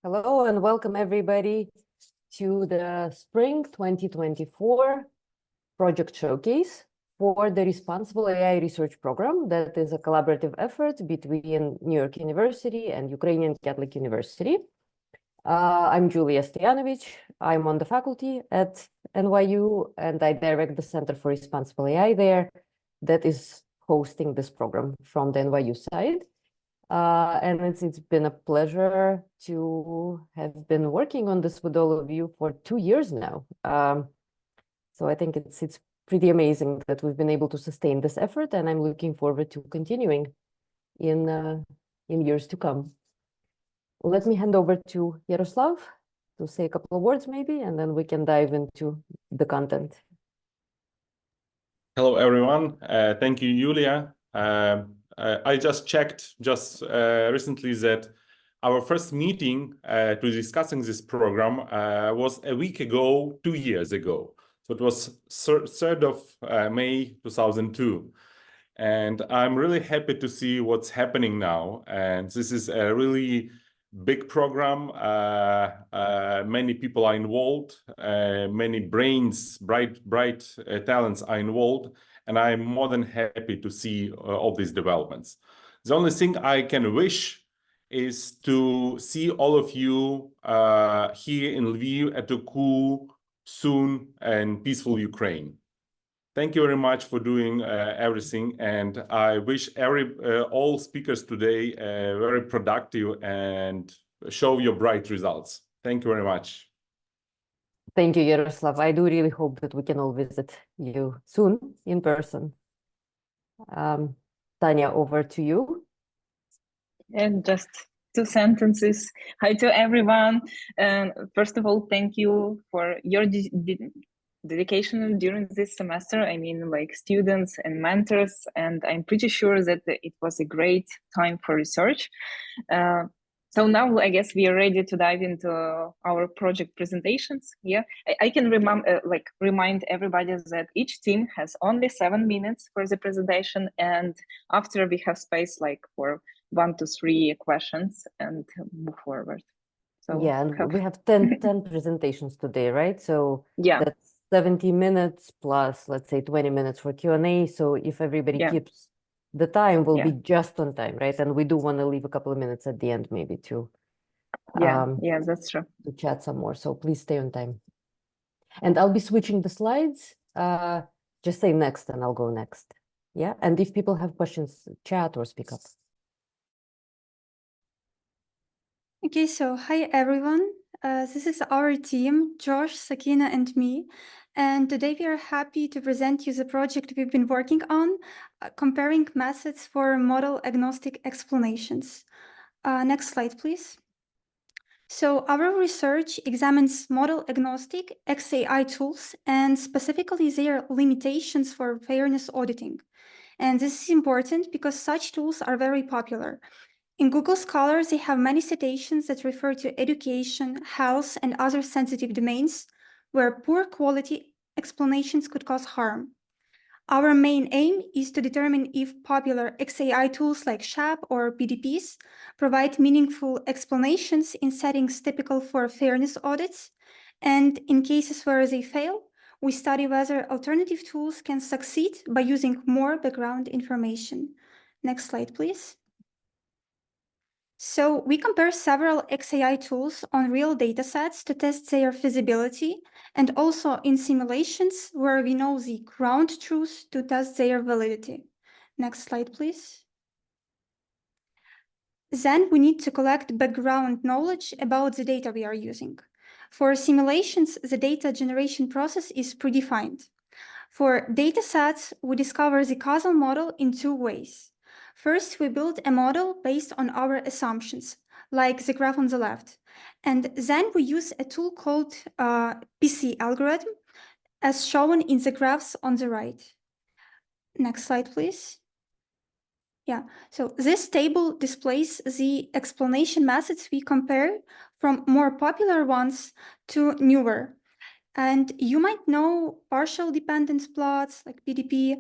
Hello and welcome everybody to the Spring 2024 Project Showcase for the Responsible AI Research Program. That is a collaborative effort between New York University and Ukrainian Catholic University. I'm Julia Stoyanovich. I'm on the faculty at NYU and I direct the Center for Responsible AI there that is hosting this program from the NYU side. And it's been a pleasure to have been working on this with all of you for 2 years now. So I think it's pretty amazing that we've been able to sustain this effort, and I'm looking forward to continuing in years to come. Let me hand over to Yaroslav to say a couple of words maybe, and then we can dive into the content. Hello, everyone. Thank you, Julia. I just checked recently that our first meeting to discussing this program was a week ago, 2 years ago. So it was 3rd of May 2002. And I'm really happy to see what's happening now. And this is a really big program. Many people are involved. Many brains, bright talents are involved. And I'm more than happy to see all these developments. The only thing I can wish is to see all of you here in Lviv at a cool, soon and peaceful Ukraine. Thank you very much for doing everything. And I wish all speakers today very productive and show your bright results. Thank you very much. Thank you, Yaroslav. I do really hope that we can all visit you soon in person. Tanya, over to you. And just 2 sentences. Hi to everyone. First of all, thank you for your dedication during this semester. I mean, like students and mentors, and I'm pretty sure that it was a great time for research. So now I guess we are ready to dive into our project presentations. Yeah, I can remind everybody that each team has only 7 minutes for the presentation, and after we have space like for 1 to 3 questions and move forward. So yeah, and we have 10 presentations today, right? So yeah, that's 70 minutes plus, let's say, 20 minutes for Q&A. So if everybody keeps the time, will be just on time, right? And we do want to leave a couple of minutes at the end, maybe to that's true, to chat some more. So please stay on time. And I'll be switching the slides. Just say next, and I'll go next. Yeah, and if people have questions, chat or speak up. Okay, so hi everyone. This is our team, Josh, Sakina, and me. And today we are happy to present you the project we've been working on, comparing methods for model-agnostic explanations. Next slide, please. So our research examines model-agnostic XAI tools and specifically their limitations for fairness auditing. And this is important because such tools are very popular. In Google Scholar, they have many citations that refer to education, health, and other sensitive domains where poor quality explanations could cause harm. Our main aim is to determine if popular XAI tools like SHAP or PDPs provide meaningful explanations in settings typical for fairness audits. And in cases where they fail, we study whether alternative tools can succeed by using more background information. Next slide, please. So we compare several XAI tools on real datasets to test their feasibility, and also in simulations where we know the ground truth to test their validity. Next slide, please. Then we need to collect background knowledge about the data we are using. For simulations, the data generation process is predefined. For datasets, we discover the causal model in 2 ways. First, we build a model based on our assumptions, like the graph on the left. And then we use a tool called PC algorithm, as shown in the graphs on the right. Next slide, please. Yeah, so this table displays the explanation methods we compare from more popular ones to newer. And you might know partial dependence plots like PDP,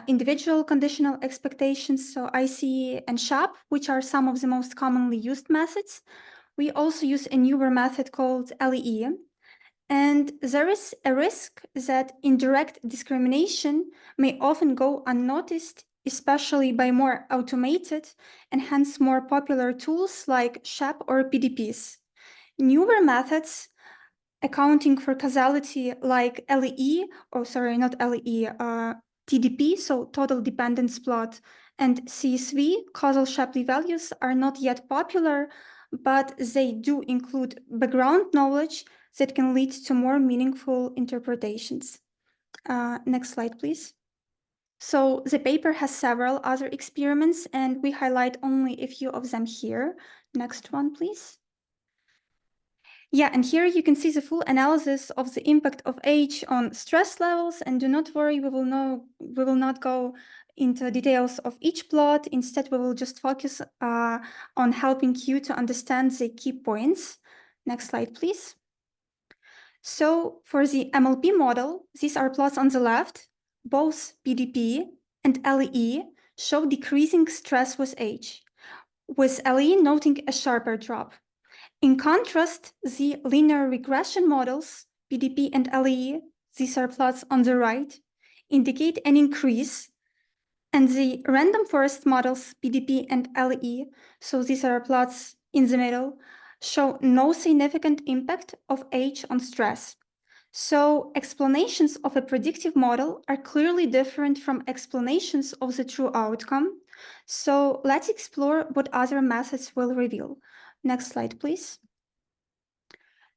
individual conditional expectations, so IC and SHAP, which are some of the most commonly used methods. we also use a newer method called LEE. And there is a risk that indirect discrimination may often go unnoticed, especially by more automated and hence more popular tools like SHAP or PDPs. Newer methods accounting for causality like LEE, oh sorry, not LEE, TDP, so total dependence plot, and CSV, causal Shapley values, are not yet popular, but they do include background knowledge that can lead to more meaningful interpretations. Next slide, please. So the paper has several other experiments, and we highlight only a few of them here. Next one, please. Yeah, and here you can see the full analysis of the impact of age on stress levels. And do not worry, we will not go into details of each plot. Instead, we will just focus on helping you to understand the key points. Next slide, please. So for the MLP model, these are plots on the left. Both PDP and LEE show decreasing stress with age, with LEE noting a sharper drop. In contrast, the linear regression models, PDP and LEE, these are plots on the right, indicate an increase, and the random forest models, PDP and LEE, so these are plots in the middle, show no significant impact of age on stress. So explanations of a predictive model are clearly different from explanations of the true outcome. So let's explore what other methods will reveal. Next slide, please.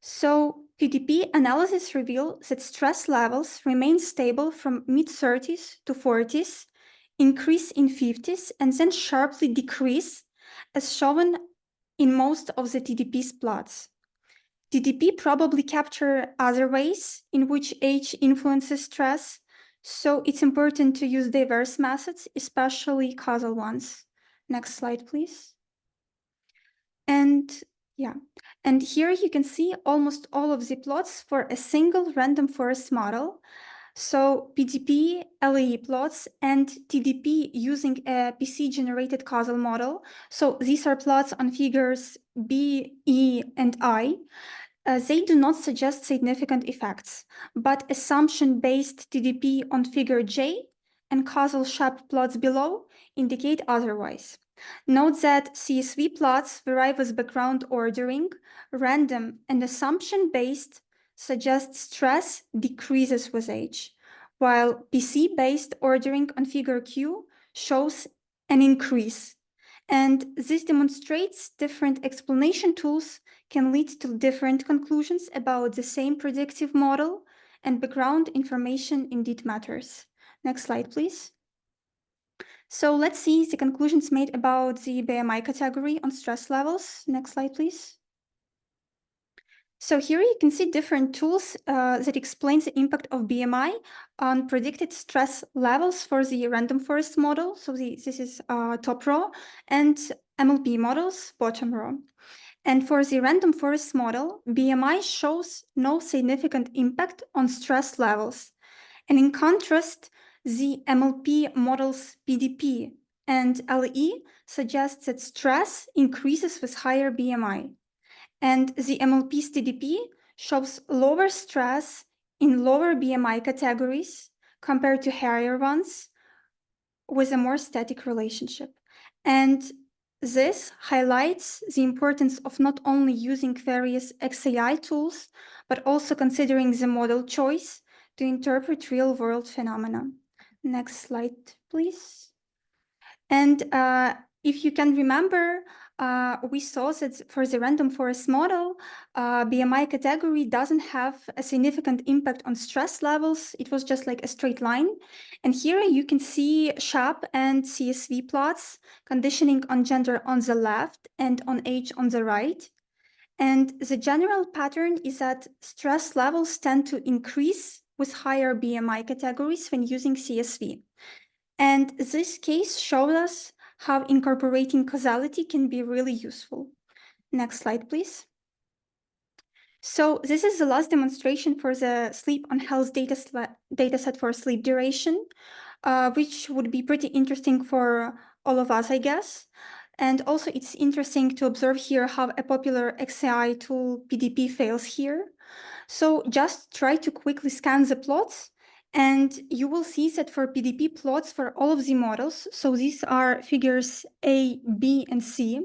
So PDP analysis reveal that stress levels remain stable from mid-30s to 40s, increase in 50s, and then sharply decrease, as shown in most of the TDP's plots. TDP probably capture other ways in which age influences stress, so it's important to use diverse methods, especially causal ones. Next slide, please. And here you can see almost all of the plots for a single random forest model. So PDP, LEE plots, and TDP using a PC-generated causal model. So these are plots on figures B, E, and I. They do not suggest significant effects, but assumption-based TDP on figure J and causal SHAP plots below indicate otherwise. Note that CSV plots vary with background ordering, random and assumption-based suggest stress decreases with age, while PC-based ordering on figure Q shows an increase. And this demonstrates different explanation tools can lead to different conclusions about the same predictive model, and background information indeed matters. Next slide, please. So let's see the conclusions made about the BMI category on stress levels. Next slide, please. So here you can see different tools that explain the impact of BMI on predicted stress levels for the random forest model. So this is top row, and MLP models, bottom row. And for the random forest model, BMI shows no significant impact on stress levels. And in contrast, the MLP models PDP and LE suggest that stress increases with higher BMI. And the MLP's TDP shows lower stress in lower BMI categories compared to higher ones with a more static relationship. And this highlights the importance of not only using various XAI tools, but also considering the model choice to interpret real-world phenomena. Next slide, please. And if you can remember, we saw that for the random forest model, BMI category doesn't have a significant impact on stress levels. It was just like a straight line. And here you can see SHAP and CSV plots, conditioning on gender on the left and on age on the right. And the general pattern is that stress levels tend to increase with higher BMI categories when using CSV. And this case showed us how incorporating causality can be really useful. Next slide, please. So this is the last demonstration for the sleep on health dataset for sleep duration, which would be pretty interesting for all of us, I guess. And also it's interesting to observe here how a popular XAI tool PDP fails here. So just try to quickly scan the plots, and you will see that for PDP plots for all of the models, so these are figures A, B, and C,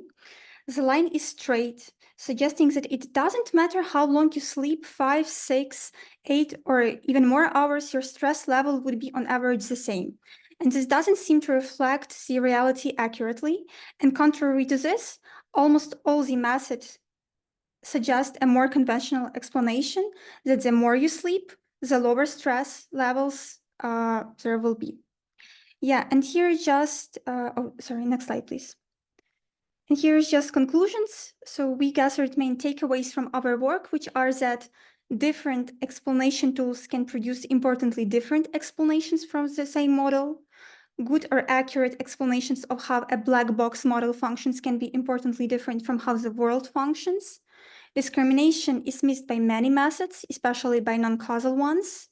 the line is straight, suggesting that it doesn't matter how long you sleep, 5, 6, 8, or even more hours, your stress level would be on average the same. And this doesn't seem to reflect the reality accurately. And contrary to this, almost all the methods suggest a more conventional explanation that the more you sleep, the lower stress levels there will be. Yeah, and here just, oh, sorry, next slide, please. And here's just conclusions. So we gathered main takeaways from our work, which are that different explanation tools can produce importantly different explanations from the same model. Good or accurate explanations of how a black box model functions can be importantly different from how the world functions. Discrimination is missed by many methods, especially by non-causal ones.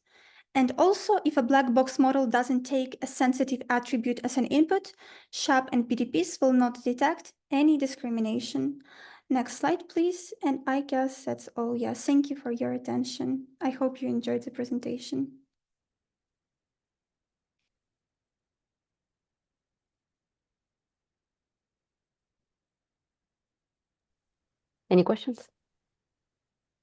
And also, if a black box model doesn't take a sensitive attribute as an input, SHAP and PDPs will not detect any discrimination. Next slide, please. And I guess that's all. Yeah, thank you for your attention. I hope you enjoyed the presentation. Any questions?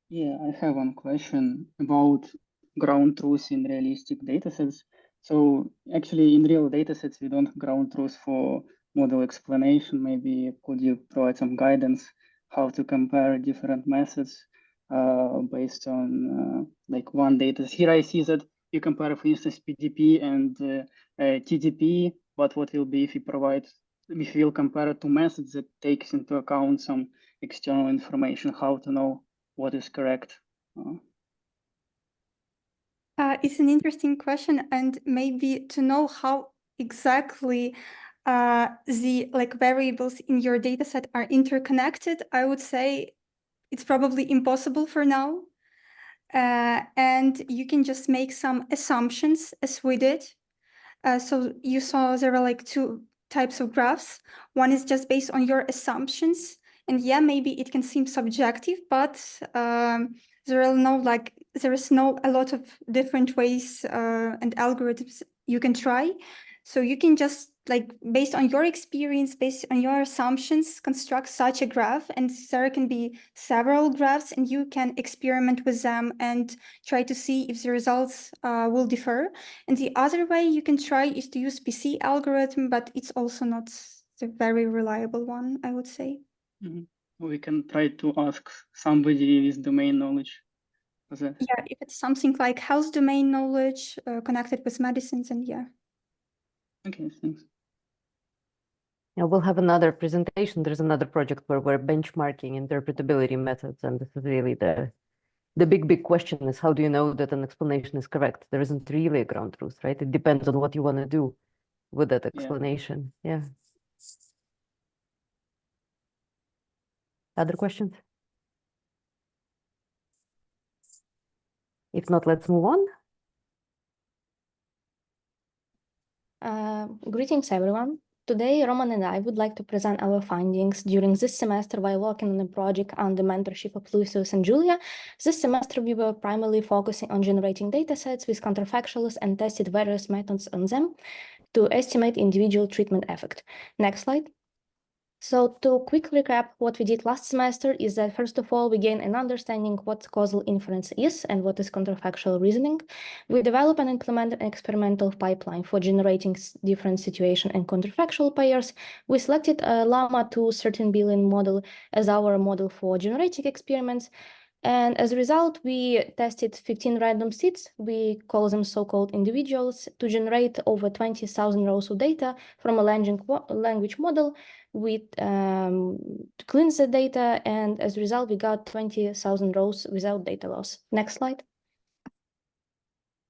Yeah, I have one question about ground truth in realistic datasets. So actually in real datasets, we don't ground truth for model explanation. Maybe could you provide some guidance how to compare different methods based on like one data? Here I see that you compare, for instance, PDP and TDP, but what will be if you provide, if you will compare two methods that takes into account some external information, how to know what is correct? It's an interesting question, and maybe to know how exactly the variables in your dataset are interconnected, I would say it's probably impossible for now. And you can just make some assumptions as we did. So you saw there are like two types of graphs. One is just based on your assumptions. And yeah, maybe it can seem subjective, but there is no a lot of different ways and algorithms you can try. So you can just based on your experience, based on your assumptions, construct such a graph, and there can be several graphs, and you can experiment with them and try to see if the results will differ. And the other way you can try is to use PC algorithm, but it's also not the very reliable one, I would say. Mm-hmm. We can try to ask somebody with domain knowledge. Yeah, if it's something like health domain knowledge connected with medicines, and yeah. Okay, thanks. Yeah, we'll have another presentation. There's another project where we're benchmarking interpretability methods, and this is really the big question is how do you know that an explanation is correct? There isn't really a ground truth, right? It depends on what you want to do with that explanation. Yeah. Other questions? If not, let's move on. Greetings, everyone. Today, Roman and I would like to present our findings during this semester while working on a project under mentorship of Lucius and Julia. This semester, we were primarily focusing on generating datasets with counterfactuals and tested various methods on them to estimate individual treatment effect. Next slide. So to quickly recap, what we did last semester is that, first of all, we gained an understanding what causal inference is and what is counterfactual reasoning. We developed and implemented an experimental pipeline for generating different situation and counterfactual pairs. We selected a Llama 2 13 billion model as our model for generating experiments. And as a result, we tested 15 random seeds, we call them so-called individuals, to generate over 20,000 rows of data from a language model. We cleansed the data, and as a result, we got 20,000 rows without data loss. Next slide.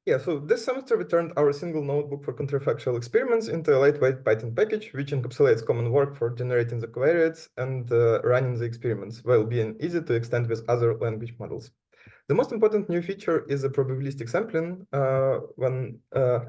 Yeah, so this semester we turned our single notebook for counterfactual experiments into a lightweight Python package, which encapsulates common work for generating the covariates and running the experiments, while being easy to extend with other language models. The most important new feature is the probabilistic sampling.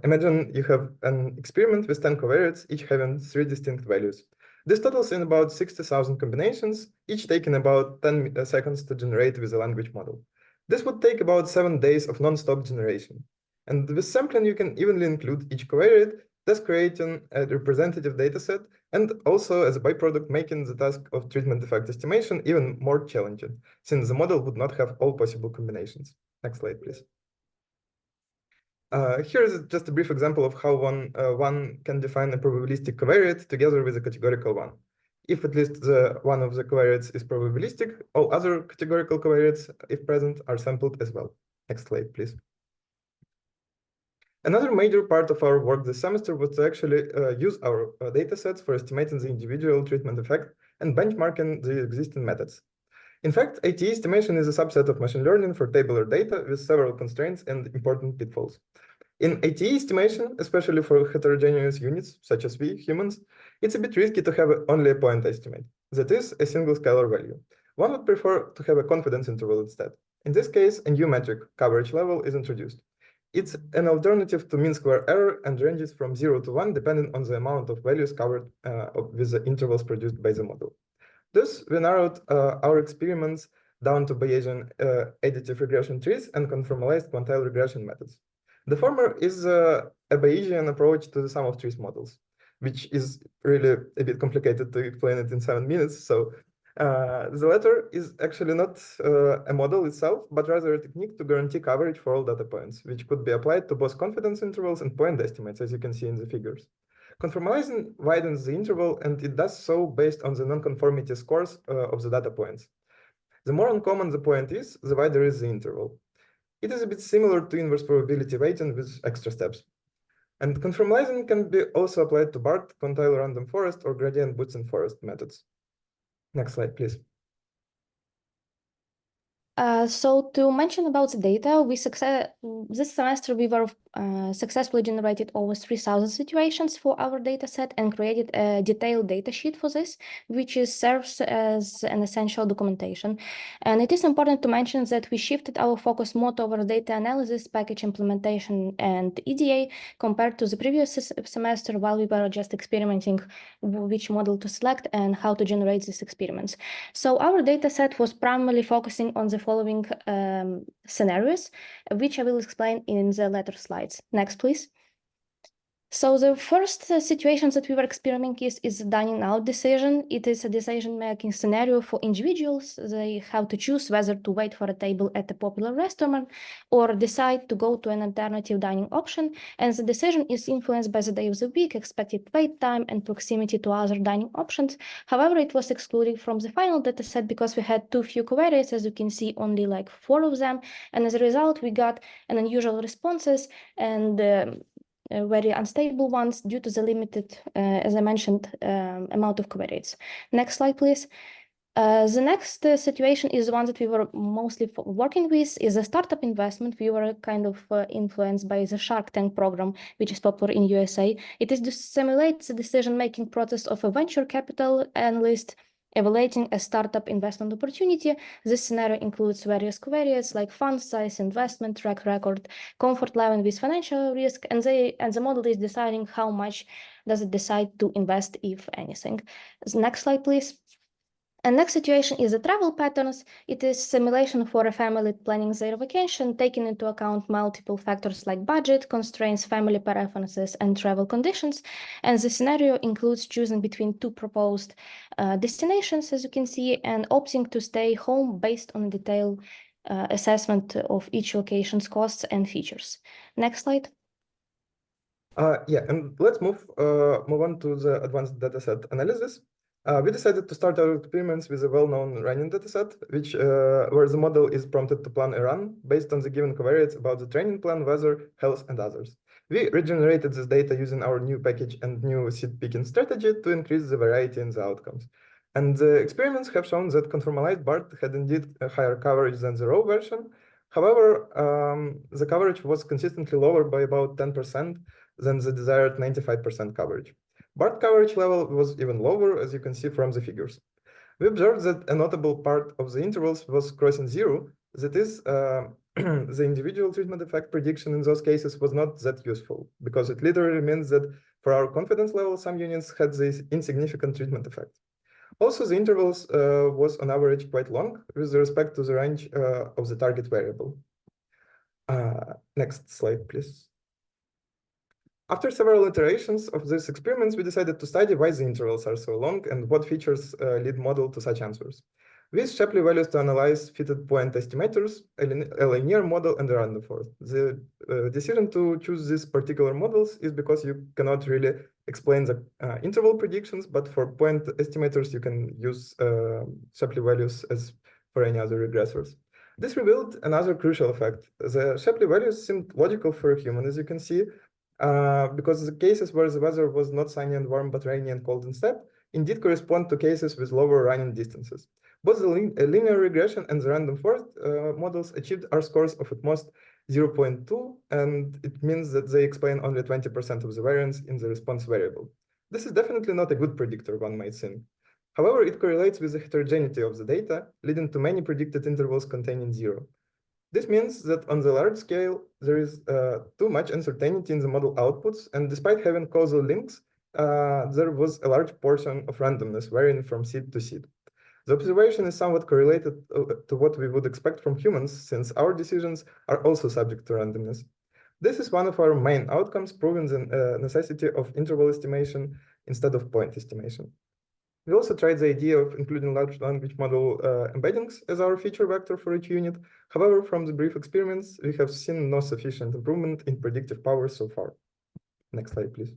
Imagine you have an experiment with 10 covariates, each having 3 distinct values. This totals in about 60,000 combinations, each taking about 10 seconds to generate with a language model. This would take about 7 days of non-stop generation. And with sampling, you can evenly include each covariate, thus creating a representative dataset, and also as a byproduct, making the task of treatment effect estimation even more challenging, since the model would not have all possible combinations. Next slide, please. Here is just a brief example of how one can define a probabilistic covariate together with a categorical one. If at least one of the covariates is probabilistic, all other categorical covariates, if present, are sampled as well. Next slide, please. Another major part of our work this semester was to actually use our datasets for estimating the individual treatment effect and benchmarking the existing methods. In fact, ATE estimation is a subset of machine learning for tabular data with several constraints and important pitfalls. In ATE estimation, especially for heterogeneous units, such as we, humans, it's a bit risky to have only a point estimate, that is, a single scalar value. One would prefer to have a confidence interval instead. In this case, a new metric, coverage level, is introduced. It's an alternative to mean square error and ranges from 0 to 1, depending on the amount of values covered with the intervals produced by the model. Thus, we narrowed our experiments down to Bayesian additive regression trees and conformalized quantile regression methods. The former is a Bayesian approach to the sum of trees models, which is really a bit complicated to explain it in 7 minutes. So the latter is actually not a model itself, but rather a technique to guarantee coverage for all data points, which could be applied to both confidence intervals and point estimates, as you can see in the figures. Conformalizing widens the interval, and it does so based on the nonconformity scores of the data points. The more uncommon the point is, the wider is the interval. It is a bit similar to inverse probability weighting with extra steps. And conformalizing can be also applied to BART, quantile random forest, or gradient Bootsin forest methods. Next slide, please. So to mention about the data, this semester we were successfully generated over 3,000 situations for our data set and created a detailed data sheet for this, which serves as an essential documentation. And it is important to mention that we shifted our focus more toward data analysis, package implementation, and EDA compared to the previous semester, while we were just experimenting which model to select and how to generate these experiments. So our data set was primarily focusing on the following scenarios, which I will explain in the later slides. Next, please. So the first situation that we were experimenting is the dining out decision. It is a decision-making scenario for individuals. They have to choose whether to wait for a table at a popular restaurant or decide to go to an alternative dining option. And the decision is influenced by the day of the week, expected wait time, and proximity to other dining options. However, it was excluded from the final dataset because we had too few covariates, as you can see, only like 4 of them. And as a result, we got an unusual responses and very unstable ones due to the limited, as I mentioned, amount of covariates. Next slide, please. The next situation is the one that we were mostly working with is a startup investment. We were kind of influenced by the Shark Tank program, which is popular in USA. It is to simulate the decision-making process of a venture capital analyst evaluating a startup investment opportunity. This scenario includes various covariates like fund size, investment track record, comfort level with financial risk, and the model is deciding how much does it decide to invest, if anything. Next slide, please. And next situation is the travel patterns. It is simulation for a family planning their vacation, taking into account multiple factors like budget, constraints, family preferences, and travel conditions. And the scenario includes choosing between 2 proposed destinations, as you can see, and opting to stay home based on a detailed assessment of each location's costs and features. Next slide. Yeah, and let's move on to the advanced dataset analysis. We decided to start our experiments with a well-known running dataset, where the model is prompted to plan a run based on the given covariates about the training plan, weather, health, and others. We regenerated this data using our new package and new seed picking strategy to increase the variety in the outcomes. And the experiments have shown that conformalized BART had indeed a higher coverage than the raw version. However, the coverage was consistently lower by about 10% than the desired 95% coverage. BART coverage level was even lower, as you can see from the figures. We observed that a notable part of the intervals was crossing 0, that is, the individual treatment effect prediction in those cases was not that useful, because it literally means that for our confidence level, some units had this insignificant treatment effect. Also, the intervals was on average quite long with respect to the range of the target variable. Next slide, please. After several iterations of these experiments, we decided to study why the intervals are so long and what features lead model to such answers. We used Shapley values to analyze fitted point estimators, a linear model, and a random forest. The decision to choose these particular models is because you cannot really explain the interval predictions, but for point estimators, you can use Shapley values as for any other regressors. This revealed another crucial effect. The Shapley values seemed logical for a human, as you can see, because the cases where the weather was not sunny and warm, but rainy and cold instead, indeed correspond to cases with lower running distances. Both the linear regression and the random forest models achieved R-scores of at most 0.2, and it means that they explain only 20% of the variance in the response variable. This is definitely not a good predictor, one might think. However, it correlates with the heterogeneity of the data, leading to many predicted intervals containing 0. This means that on the large scale, there is too much uncertainty in the model outputs, and despite having causal links, there was a large portion of randomness varying from seed to seed. The observation is somewhat correlated to what we would expect from humans, since our decisions are also subject to randomness. This is one of our main outcomes, proving the necessity of interval estimation instead of point estimation. We also tried the idea of including large language model embeddings as our feature vector for each unit. However, from the brief experiments, we have seen no sufficient improvement in predictive power so far. Next slide, please.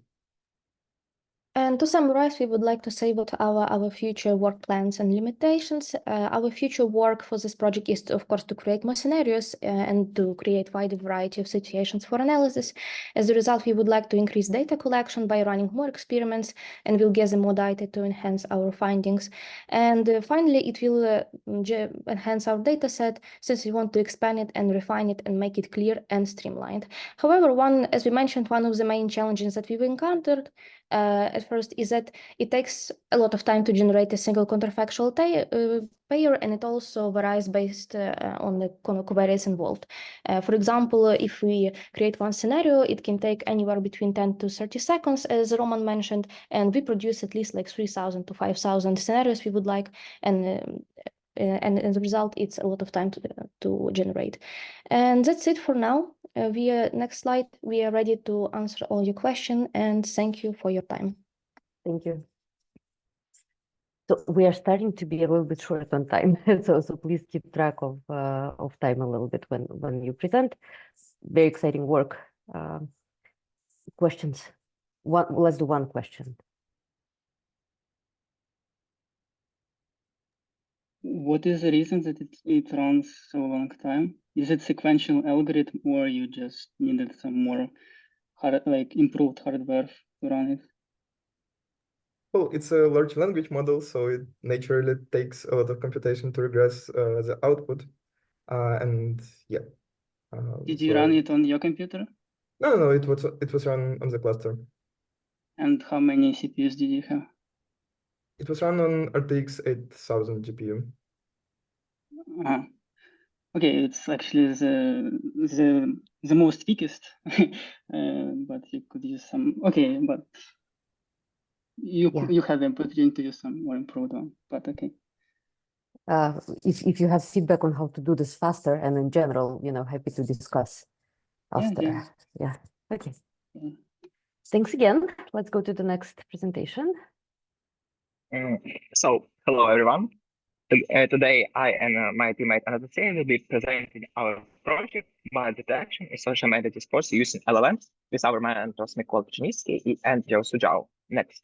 And to summarize, we would like to say what our future work plans and limitations. Our future work for this project is, of course, to create more scenarios and to create wider variety of situations for analysis. As a result, we would like to increase data collection by running more experiments, and we'll gather more data to enhance our findings. And finally, it will enhance our data set, since we want to expand it and refine it and make it clear and streamlined. However, as we mentioned, one of the main challenges that we've encountered at first is that it takes a lot of time to generate a single counterfactual pair, and it also varies based on the covariates involved. For example, if we create one scenario, it can take anywhere between 10 to 30 seconds, as Roman mentioned, and we produce at least like 3,000 to 5,000 scenarios we would like, and as a result, it's a lot of time to generate. And that's it for now. Next slide, we are ready to answer all your questions, and thank you for your time. Thank you. So we are starting to be a little bit short on time, so please keep track of time a little bit when you present. Very exciting work. Questions? Let's do one question. What is the reason that it runs so long time? Is it sequential algorithm, or you just needed some more improved hardware to run it? Well, it's a large language model, so it naturally takes a lot of computation to regress the output. And yeah. Did you run it on your computer? No, it was run on the cluster. And how many CPUs did you have? It was run on RTX 8000 GPU. Okay, it's actually the most weakest, but you could use some. Okay, but you have the opportunity to use some more improved one. But okay. If you have feedback on how to do this faster and in general, happy to discuss after. Yeah. Okay. Yeah. Thanks again. Let's go to the next presentation. So, hello everyone. Today, I and my teammate Anastasia will be presenting our project by detection in social media discourse using LLMs with our mentors Mikola Pcheninsky and Josu Zhao. Next.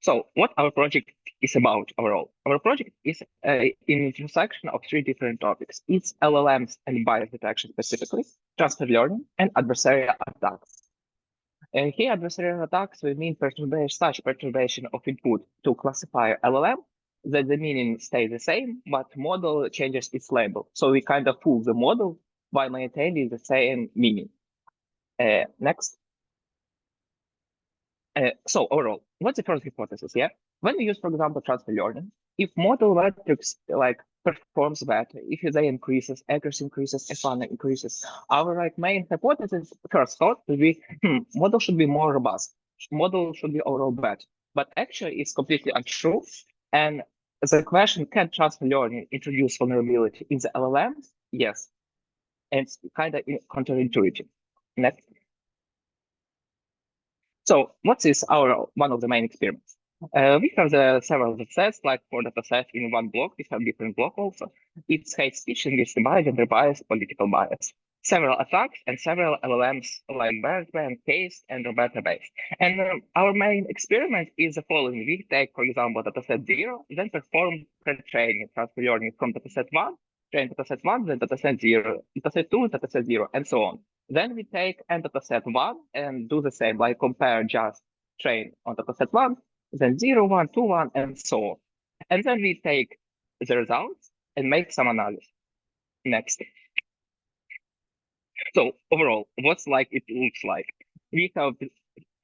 So, what our project is about overall? Our project is an intersection of three different topics. It's LLMs and bias detection specifically, transfer learning, and adversarial attacks. And here, adversarial attacks will mean such perturbation of input to classify LLM that the meaning stays the same, but model changes its label. So we kind of fool the model by maintaining the same meaning. Next. So overall, what's the first hypothesis here? When we use, for example, transfer learning, if model metrics like performs better, if they increases, accuracy increases, F1 increases, our like main hypothesis, first thought would be, model should be more robust, model should be overall better. But actually, it's completely untrue. And the question, can transfer learning introduce vulnerability in the LLMs? Yes. And it's kind of counterintuitive. Next. So what is our one of the main experiments? We have several datasets, like for datasets in one block, we have different block also. It's hate speech, linguistic bias, gender bias, political bias. Several attacks and several LLMs like Bertrand, Case, and Roberta based. And our main experiment is the following. We take, for example, dataset 0, then perform pre-training, transfer learning from dataset 1, train dataset 1, then dataset 0, dataset 2, dataset 0, and so on. Then we take n dataset 1 and do the same, like compare just train on dataset 1, then 0, 1, 2, 1, and so on. And then we take the results and make some analysis. Next. So overall, what's like it looks like? We have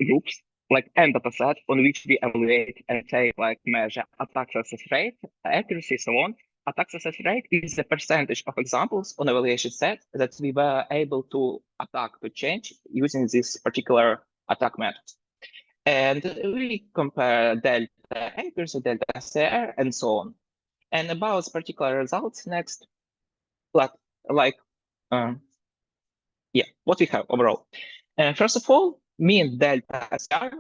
groups like n dataset on which we evaluate and say like measure attack success rate, accuracy, so on. Attack success rate is the percentage of examples on evaluation set that we were able to attack to change using this particular attack method. And we compare delta accuracy, delta SR, and so on. And about particular results next, what we have overall. First of all, mean delta SR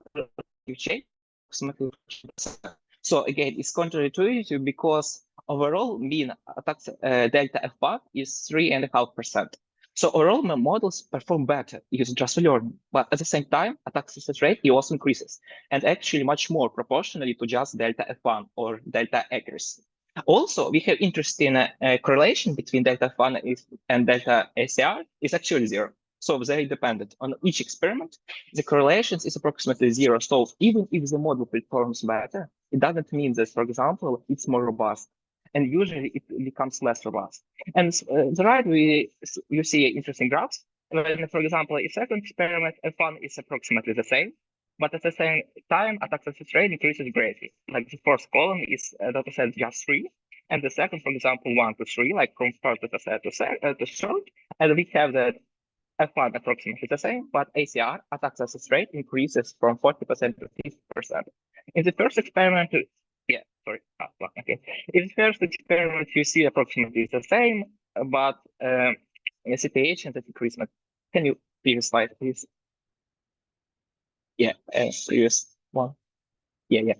change approximately 40%. So again, it's counterintuitive because overall mean attacks delta F1 is 3.5%. So overall, my models perform better using transfer learning, but at the same time, attack success rate also increases, and actually much more proportionally to just delta F1 or delta accuracy. Also, we have interesting correlation between delta F1 and delta ACR is actually 0. So they're dependent on each experiment. The correlations is approximately 0. So even if the model performs better, it doesn't mean that, for example, it's more robust. And usually it becomes less robust. And the right, you see interesting graphs. When, for example, a second experiment, F1 is approximately the same, but at the same time, attack success rate increases greatly. Like the first column is dataset just 3, and the second, for example, 1 to 3, like from first dataset to third, and we have that F1 approximately the same, but ACR, attack success rate, increases from 40% to 50%. In the first experiment, okay. In the first experiment, you see approximately the same, but in a situation that increasement. Can you previous slide, please? Yeah, previous one. Yeah.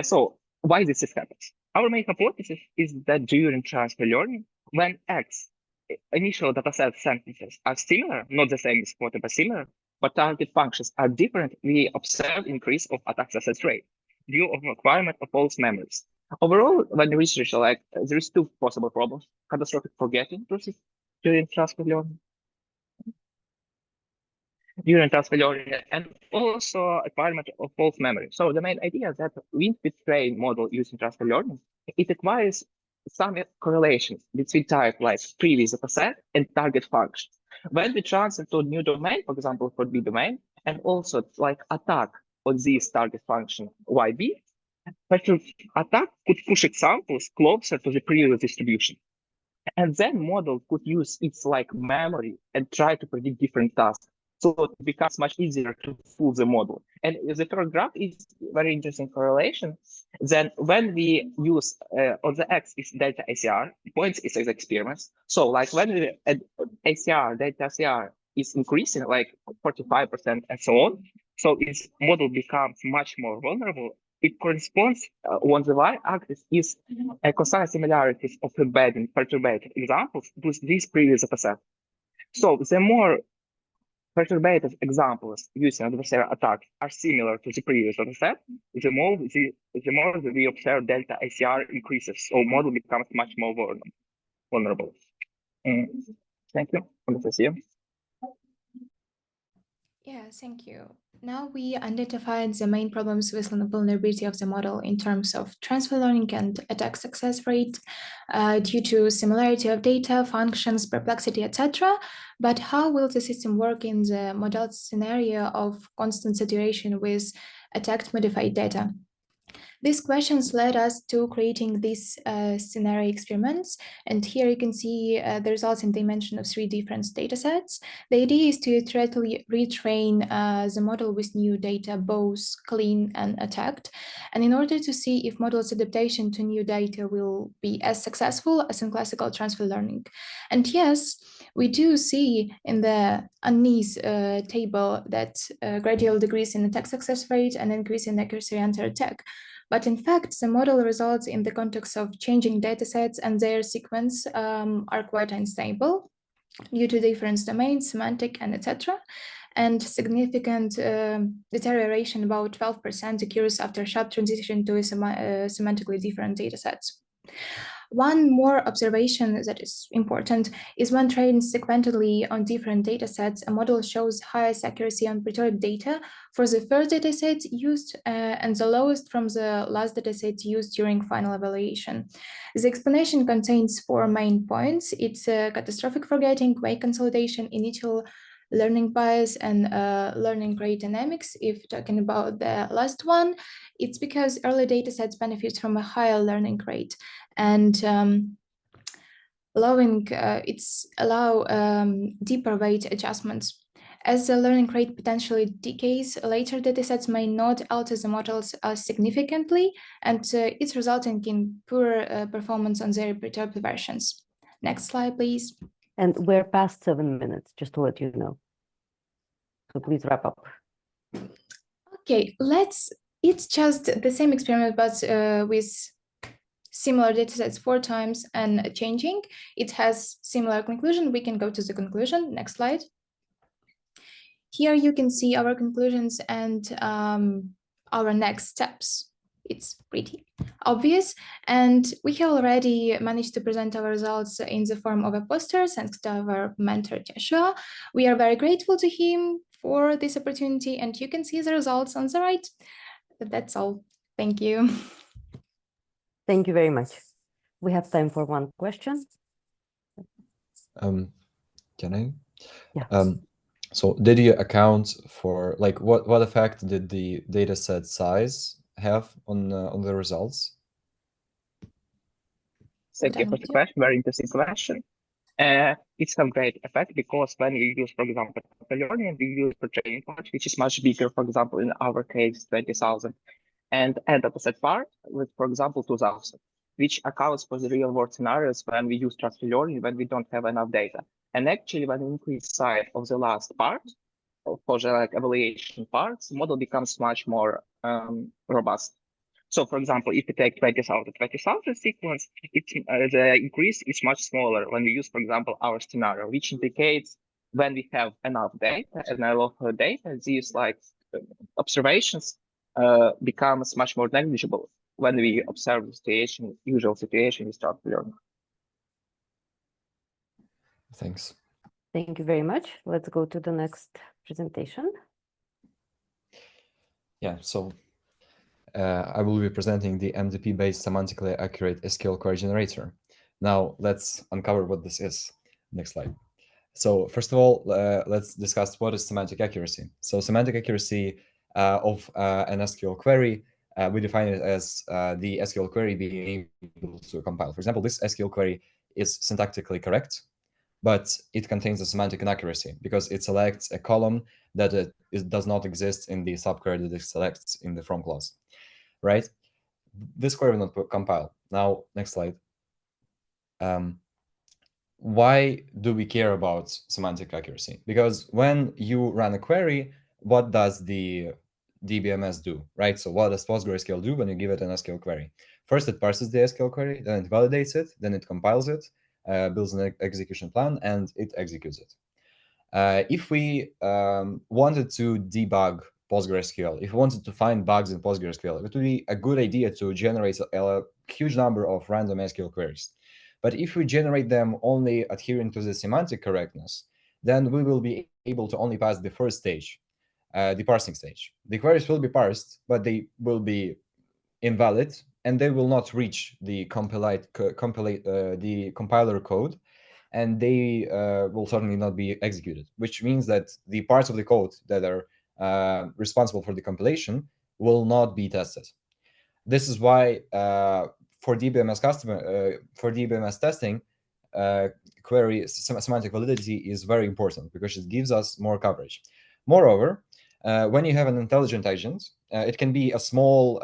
So why this happens? Our main hypothesis is that during transfer learning, when X initial dataset sentences are similar, not the same as quote, but similar, but target functions are different, we observe increase of attack success rate due of requirement of false memories. Overall, when the research there is 2 possible problems: catastrophic forgetting during transfer learning, and also requirement of false memory. So the main idea is that when we train model using transfer learning, it requires some correlations between type like previous dataset and target function. When we transfer to a new domain, for example, for B domain, and also like attack on this target function YB, but attack could push examples closer to the previous distribution. And then model could use its like memory and try to predict different tasks. So it becomes much easier to fool the model. And the third graph is very interesting correlation. Then when we use on the X is delta ACR, points is the experiments. So like when we ACR, delta ACR is increasing like 45% and so on. So its model becomes much more vulnerable. It corresponds on the y-axis is cosine similarities of perturbated examples with these previous dataset. So the more perturbated examples using adversarial attacks are similar to the previous dataset, the more we observe delta ACR increases. So model becomes much more vulnerable. Thank you. Yeah, thank you. Now we identified the main problems with the vulnerability of the model in terms of transfer learning and attack success rate due to similarity of data, functions, perplexity, etc. But how will the system work in the model scenario of constant saturation with attacked modified data? These questions led us to creating these scenario experiments. And here you can see the results in dimension of 3 different data sets. The idea is to iteratively retrain the model with new data, both clean and attacked. And in order to see if model's adaptation to new data will be as successful as in classical transfer learning. And yes, we do see in the underneath table that gradual decrease in attack success rate and increase in accuracy under attack. But in fact, the model results in the context of changing datasets and their sequence are quite unstable due to different domains, semantic, and etc. And significant deterioration, about 12% occurs after sharp transition to semantically different datasets. One more observation that is important is when trained sequentially on different datasets, a model shows highest accuracy on perturbed data for the first dataset used and the lowest from the last dataset used during final evaluation. The explanation contains 4 main points. It's catastrophic forgetting, weight consolidation, initial learning bias, and learning rate dynamics. If talking about the last one, it's because early datasets benefit from a higher learning rate, and allow deeper weight adjustments. As the learning rate potentially decays, later datasets may not alter the models significantly, and it's resulting in poor performance on their perturbed versions. Next slide, please. And we're past 7 minutes, just to let you know. So please wrap up. Okay, it's just the same experiment, but with similar datasets 4 times and changing. It has similar conclusion. We can go to the conclusion. Next slide. Here you can see our conclusions and our next steps. It's pretty obvious, and we have already managed to present our results in the form of a poster thanks to our mentor Joshua. We are very grateful to him for this opportunity, and you can see the results on the right. But that's all. Thank you. Thank you very much. We have time for one question. Can I? Yeah. So did you account for, like, what effect did the data set size have on the results? Thank you for the question. Very interesting question. It's a great effect because when you use, for example, learning, you use the training part, which is much bigger, for example, in our case, 20,000, and dataset part with, for example, 2,000, which accounts for the real world scenarios when we use transfer learning, when we don't have enough data. And actually, when we increase size of the last part, for the evaluation parts, the model becomes much more robust. So, for example, if you take 20,000 sequence, the increase is much smaller when we use, for example, our scenario, which indicates when we have enough data and a lot of data, these observations becomes much more negligible when we observe the situation, usual situation we start learning. Thanks. Thank you very much. Let's go to the next presentation. Yeah, so I will be presenting the MDP-based semantically accurate SQL query generator. Now let's uncover what this is. Next slide. So first of all, let's discuss what is semantic accuracy. So semantic accuracy of an SQL query, we define it as the SQL query being able to compile. For example, this SQL query is syntactically correct, but it contains a semantic inaccuracy because it selects a column that does not exist in the subquery that it selects in the from clause, right? This query will not compile. Now, next slide. Why do we care about semantic accuracy? Because when you run a query, what does the DBMS do, right? So what does PostgreSQL do when you give it an SQL query? First, it parses the SQL query, then it validates it, then it compiles it, builds an execution plan, and it executes it. If we wanted to debug PostgreSQL, if we wanted to find bugs in PostgreSQL, it would be a good idea to generate a huge number of random SQL queries. But if we generate them only adhering to the semantic correctness, then we will be able to only pass the first stage, the parsing stage. The queries will be parsed, but they will be invalid, and they will not reach the the compiler code, and they will certainly not be executed, which means that the parts of the code that are responsible for the compilation will not be tested. This is why for DBMS testing, query semantic validity is very important because it gives us more coverage. Moreover, when you have an intelligent agent, it can be a small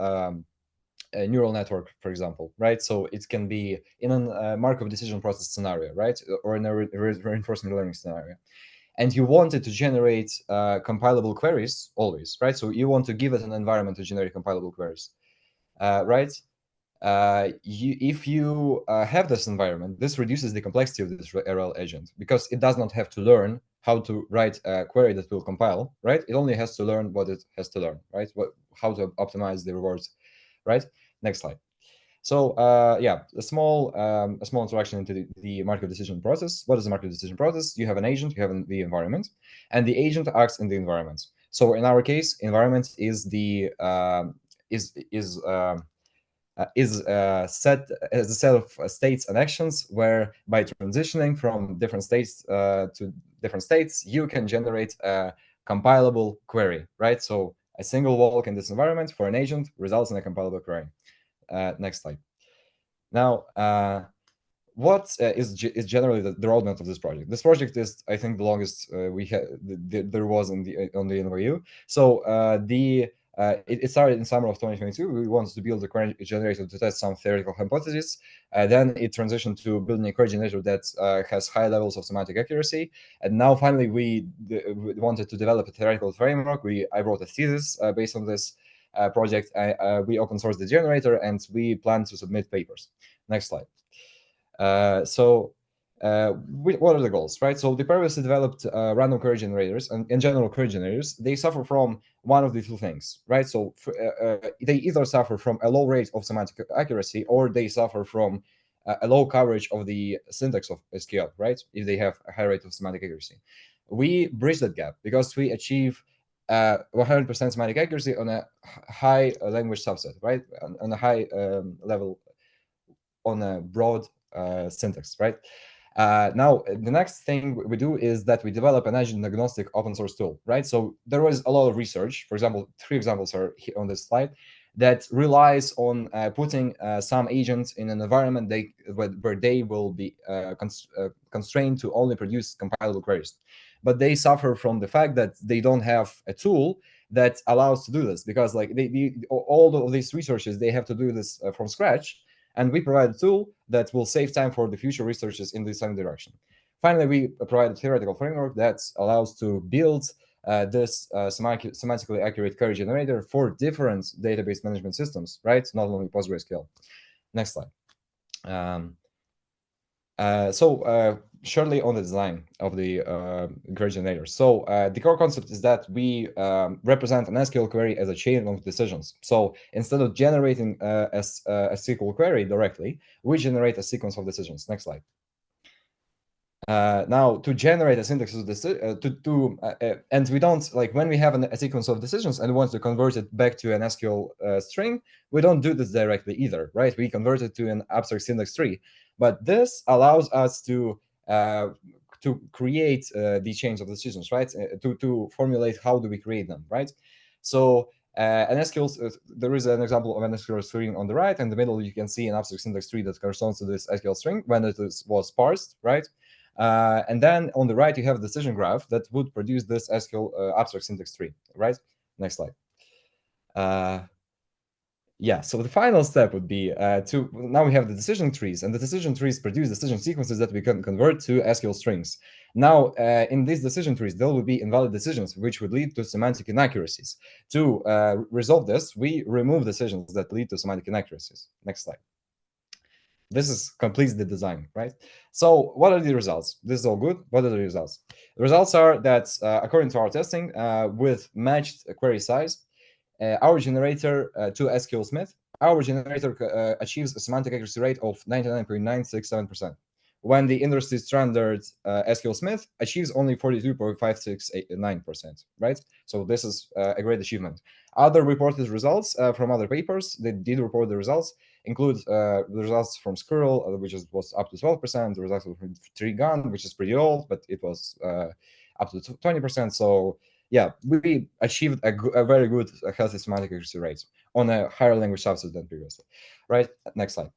a neural network, for example, right? So it can be in a Markov decision process scenario, right? Or in a reinforcement learning scenario. And you want it to generate compilable queries always, right? So you want to give it an environment to generate compilable queries, right? If you have this environment, this reduces the complexity of this RL agent because it does not have to learn how to write a query that will compile, right? It only has to learn what it has to learn, right? How to optimize the rewards, right? Next slide. So yeah, a small introduction into the Markov decision process. What is the Markov decision process? You have an agent, you have the environment, and the agent acts in the environment. So in our case, environment is the set as a set of states and actions where by transitioning from different states to different states, you can generate a compilable query, right? So a single walk in this environment for an agent results in a compilable query. Next slide. Now, what is generally the roadmap of this project? This project is, I think, the longest there was on the NYU. So it started in summer of 2022. We wanted to build a query generator to test some theoretical hypotheses. Then it transitioned to building a query generator that has high levels of semantic accuracy. And now finally we wanted to develop a theoretical framework. I wrote a thesis based on this project. We open sourced the generator and we plan to submit papers. Next slide. What are the goals, right? So the previously developed random query generators and in general query generators, they suffer from one of the two things, right? So they either suffer from a low rate of semantic accuracy or they suffer from a low coverage of the syntax of SQL, right? If they have a high rate of semantic accuracy. We bridge that gap because we achieve 100% semantic accuracy on a high language subset, right? On a high level, on a broad syntax, right? Now, the next thing we do is that we develop an agent-agnostic open source tool, right? So there was a lot of research. For example, 3 examples are here on this slide that relies on putting some agents in an environment where they will be constrained to only produce compilable queries. But they suffer from the fact that they don't have a tool that allows to do this because like all of these researches, they have to do this from scratch. And we provide a tool that will save time for the future researchers in the same direction. Finally, we provide a theoretical framework that allows to build this semantically accurate query generator for different database management systems, right? Not only PostgreSQL. Next slide. Shortly on the design of the query generator. So the core concept is that we represent an SQL query as a chain of decisions. So instead of generating a SQL query directly, we generate a sequence of decisions. Next slide. Now, to generate a syntax of this, and we don't, like when we have a sequence of decisions and want to convert it back to an SQL string, we don't do this directly either, right? We convert it to an abstract syntax tree. But this allows us to create the chains of decisions, right? To formulate how do we create them, right? So an SQL, there is an example of an SQL string on the right. In the middle, you can see an abstract syntax tree that corresponds to this SQL string when it was parsed, right? And then on the right, you have a decision graph that would produce this SQL abstract syntax tree, right? Next slide. Yeah, so the final step would be now we have the decision trees, and the decision trees produce decision sequences that we can convert to SQL strings. Now, in these decision trees, there will be invalid decisions, which would lead to semantic inaccuracies. To resolve this, we remove decisions that lead to semantic inaccuracies. Next slide. This completes the design, right? So what are the results? This is all good. What are the results? The results are that according to our testing, with matched query size, our generator to SQL Smith, our generator achieves a semantic accuracy rate of 99.967%, when the industry standard SQL Smith achieves only 42.569%, right? So this is a great achievement. Other reported results from other papers that did report the results include the results from Squirrel, which was up to 12%, the results from Trigun, which is pretty old, but it was up to 20%. So yeah, we achieved a very good healthy semantic accuracy rate on a higher language subset than previously, right? Next slide.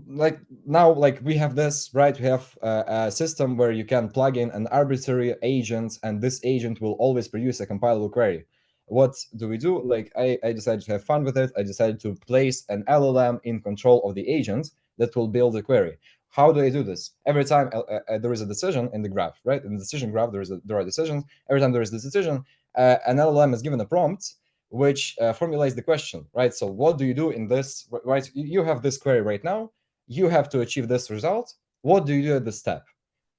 Like now, like we have this, right? We have a system where you can plug in an arbitrary agent, and this agent will always produce a compilable query. What do we do? Like I decided to have fun with it. I decided to place an LLM in control of the agent that will build a query. How do I do this? Every time there is a decision in the graph, right? In the decision graph, there are decisions. Every time there is this decision, an LLM is given a prompt which formulates the question, right? So what do you do in this, right? You have this query right now. You have to achieve this result. What do you do at this step,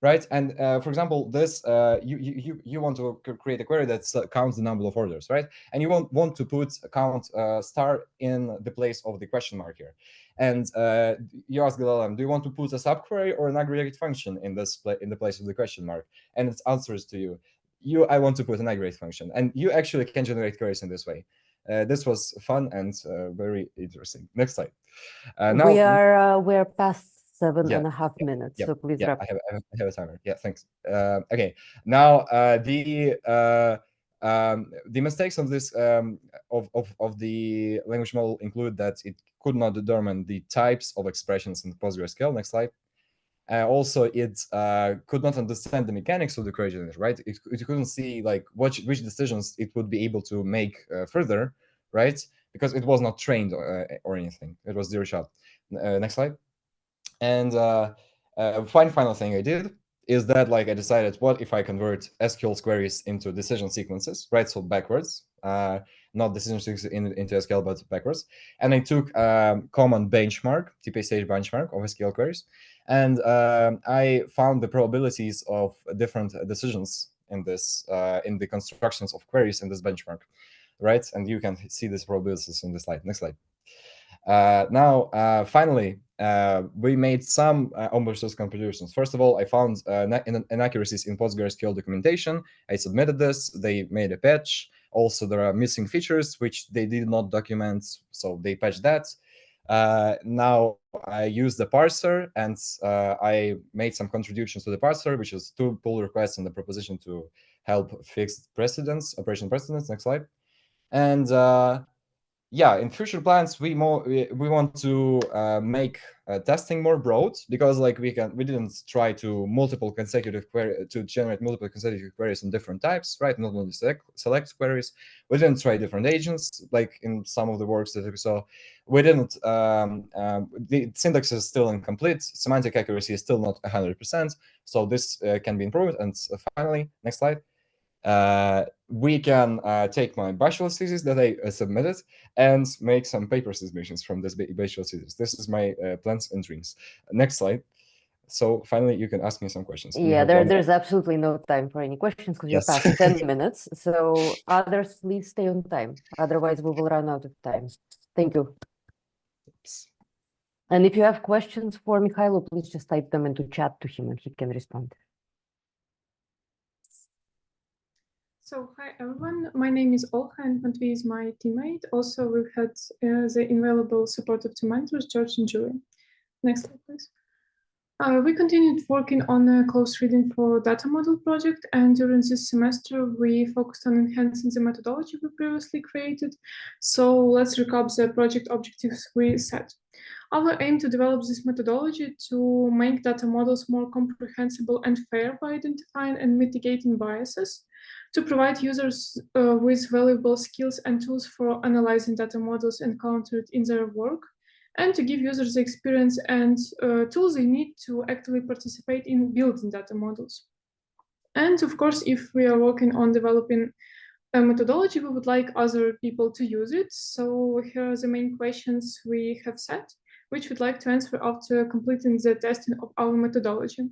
right? And for example, this you want to create a query that counts the number of orders, right? And you want to put count star in the place of the question mark here. And you ask the LLM, do you want to put a subquery or an aggregate function in this in the place of the question mark? And it answers to you, I want to put an aggregate function, and you actually can generate queries in this way. This was fun and very interesting. Next slide. Now we are past 7.5 minutes, so please wrap. I have a timer. Yeah, thanks. Okay, now the mistakes of this of the language model include that it could not determine the types of expressions in PostgreSQL. Next slide. Also, it could not understand the mechanics of the query generator, right? It couldn't see like which decisions it would be able to make further, right? Because it was not trained or anything. It was zero shot. Next slide. And final thing I did is that like I decided, what if I convert SQL queries into decision sequences, right? So backwards, not decision sequences into SQL, but backwards. And I took common benchmark, TP-stage benchmark of SQL queries. And I found the probabilities of different decisions in this, in the constructions of queries in this benchmark, right? And you can see these probabilities in the slide. Next slide. Now, finally, we made some open source contributions. First of all, I found inaccuracies in PostgreSQL documentation. I submitted this. They made a patch. Also, there are missing features which they did not document, so they patched that. Now I use the parser, and I made some contributions to the parser, which is 2 pull requests and the proposition to help fix precedents, operation precedents. Next slide. And yeah, in future plans, we want to make testing more broad, because like we didn't try to generate multiple consecutive queries on different types, right? Not only select queries. We didn't try different agents, like in some of the works that we saw. We didn't. The syntax is still incomplete. Semantic accuracy is still not 100%. So this can be improved. And finally, next slide. We can take my bachelor thesis that I submitted and make some paper submissions from this bachelor thesis. This is my plans and dreams. Next slide. So finally, you can ask me some questions. Yeah, there's absolutely no time for any questions because you're past 10 minutes. So others, please stay on time. Otherwise, we will run out of time. Thank you. Oops. And if you have questions for Mikhailo, please just type them into chat to him and he can respond. So, hi everyone, my name is Olha and Matvey is my teammate. Also, we've had the invaluable support of two mentors, George and Julie. Next slide, please. We continued working on a close reading for data model project, and during this semester, we focused on enhancing the methodology we previously created. So let's recap the project objectives we set. Our aim to develop this methodology to make data models more comprehensible and fair by identifying and mitigating biases, to provide users with valuable skills and tools for analyzing data models encountered in their work, and to give users the experience and tools they need to actively participate in building data models. And of course, if we are working on developing a methodology, we would like other people to use it. So here are the main questions we have set, which we'd like to answer after completing the testing of our methodology.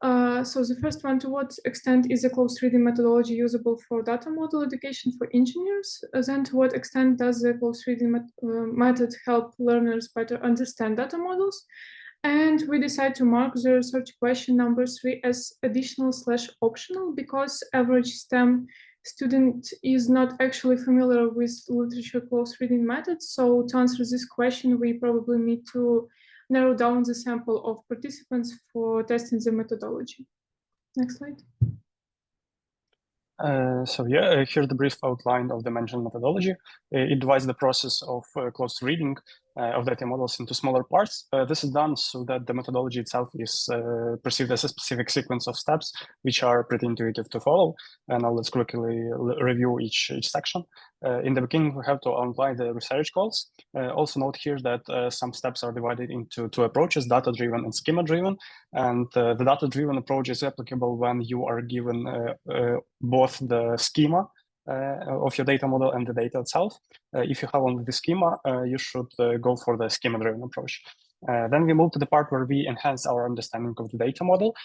So the first one, to what extent is a close reading methodology usable for data model education for engineers? Then to what extent does the close reading method help learners better understand data models? And we decide to mark the research question number 3 as additional/optional, because average STEM student is not actually familiar with literature close reading methods. So to answer this question, we probably need to narrow down the sample of participants for testing the methodology. Next slide. Here's the brief outline of the mentioned methodology. It divides the process of close reading of data models into smaller parts. This is done so that the methodology itself is perceived as a specific sequence of steps, which are pretty intuitive to follow. And now let's quickly review each section. In the beginning, we have to outline the research goals. Also note here that some steps are divided into two approaches, data-driven and schema-driven. And the data-driven approach is applicable when you are given both the schema of your data model and the data itself. If you have only the schema, you should go for the schema-driven approach. Then we move to the part where we enhance our understanding of the data model.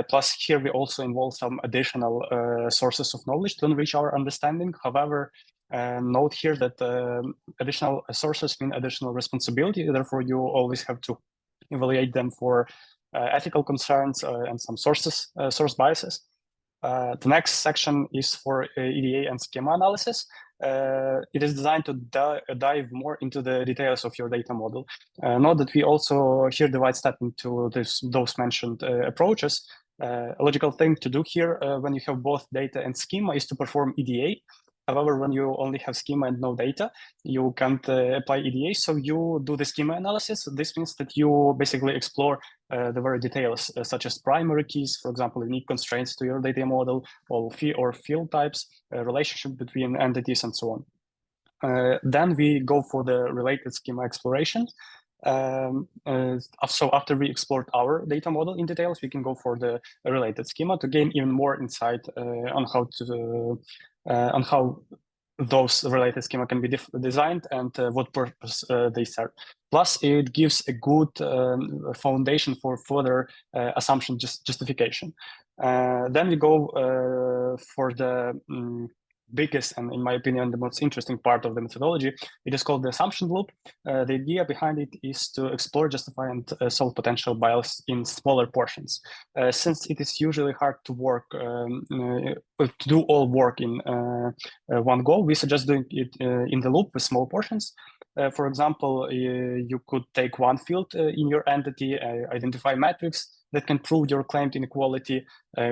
Plus here we also involve some additional sources of knowledge to enrich our understanding. However, note here that additional sources mean additional responsibility. Therefore, you always have to evaluate them for ethical concerns and some source biases. The next section is for EDA and schema analysis. It is designed to dive more into the details of your data model. Note that we also here divide step into those mentioned approaches. A logical thing to do here when you have both data and schema is to perform EDA. However, when you only have schema and no data, you can't apply EDA, so you do the schema analysis. This means that you basically explore the very details, such as primary keys, for example, unique constraints to your data model, or field types, relationship between entities, and so on. Then we go for the related schema exploration. So after we explored our data model in details, we can go for the related schema to gain even more insight on how those related schema can be designed and what purpose they serve. Plus, it gives a good foundation for further assumption justification. Then we go for the biggest and, in my opinion, the most interesting part of the methodology. It is called the assumption loop. The idea behind it is to explore, justify, and solve potential bias in smaller portions. Since it is usually hard to work to do all work in one go, we suggest doing it in the loop with small portions. For example, you could take one field in your entity, identify metrics that can prove your claimed inequality.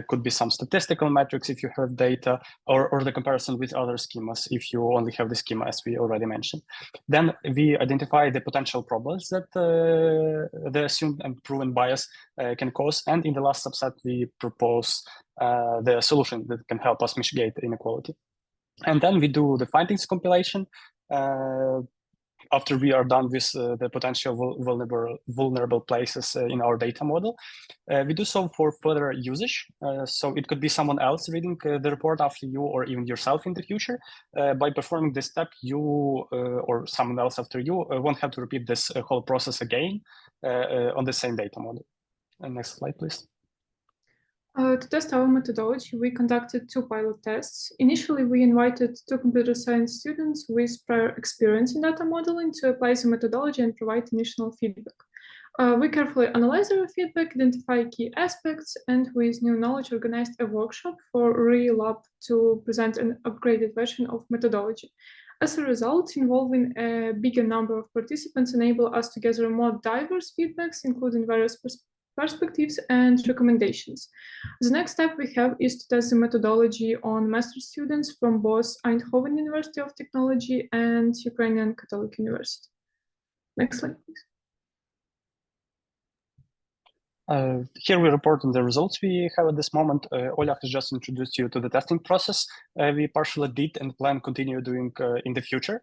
Could be some statistical metrics if you have data, or the comparison with other schemas if you only have the schema, as we already mentioned. Then we identify the potential problems that the assumed and proven bias can cause. And in the last subset, we propose the solution that can help us mitigate inequality. And then we do the findings compilation. After we are done with the potential vulnerable places in our data model, we do so for further usage. So it could be someone else reading the report after you, or even yourself in the future. By performing this step, you or someone else after you won't have to repeat this whole process again on the same data model. Next slide, please. To test our methodology, we conducted 2 pilot tests. Initially, we invited 2 computer science students with prior experience in data modeling to apply the methodology and provide initial feedback. We carefully analyzed our feedback, identify key aspects, and with new knowledge, organized a workshop for RAI Lab to present an upgraded version of methodology. As a result, involving a bigger number of participants enabled us to gather more diverse feedbacks, including various perspectives and recommendations. The next step we have is to test the methodology on master students from both Eindhoven University of Technology and Ukrainian Catholic University. Next slide, please. Here we report on the results we have at this moment. Oля has just introduced you to the testing process. We partially did and plan continue doing in the future.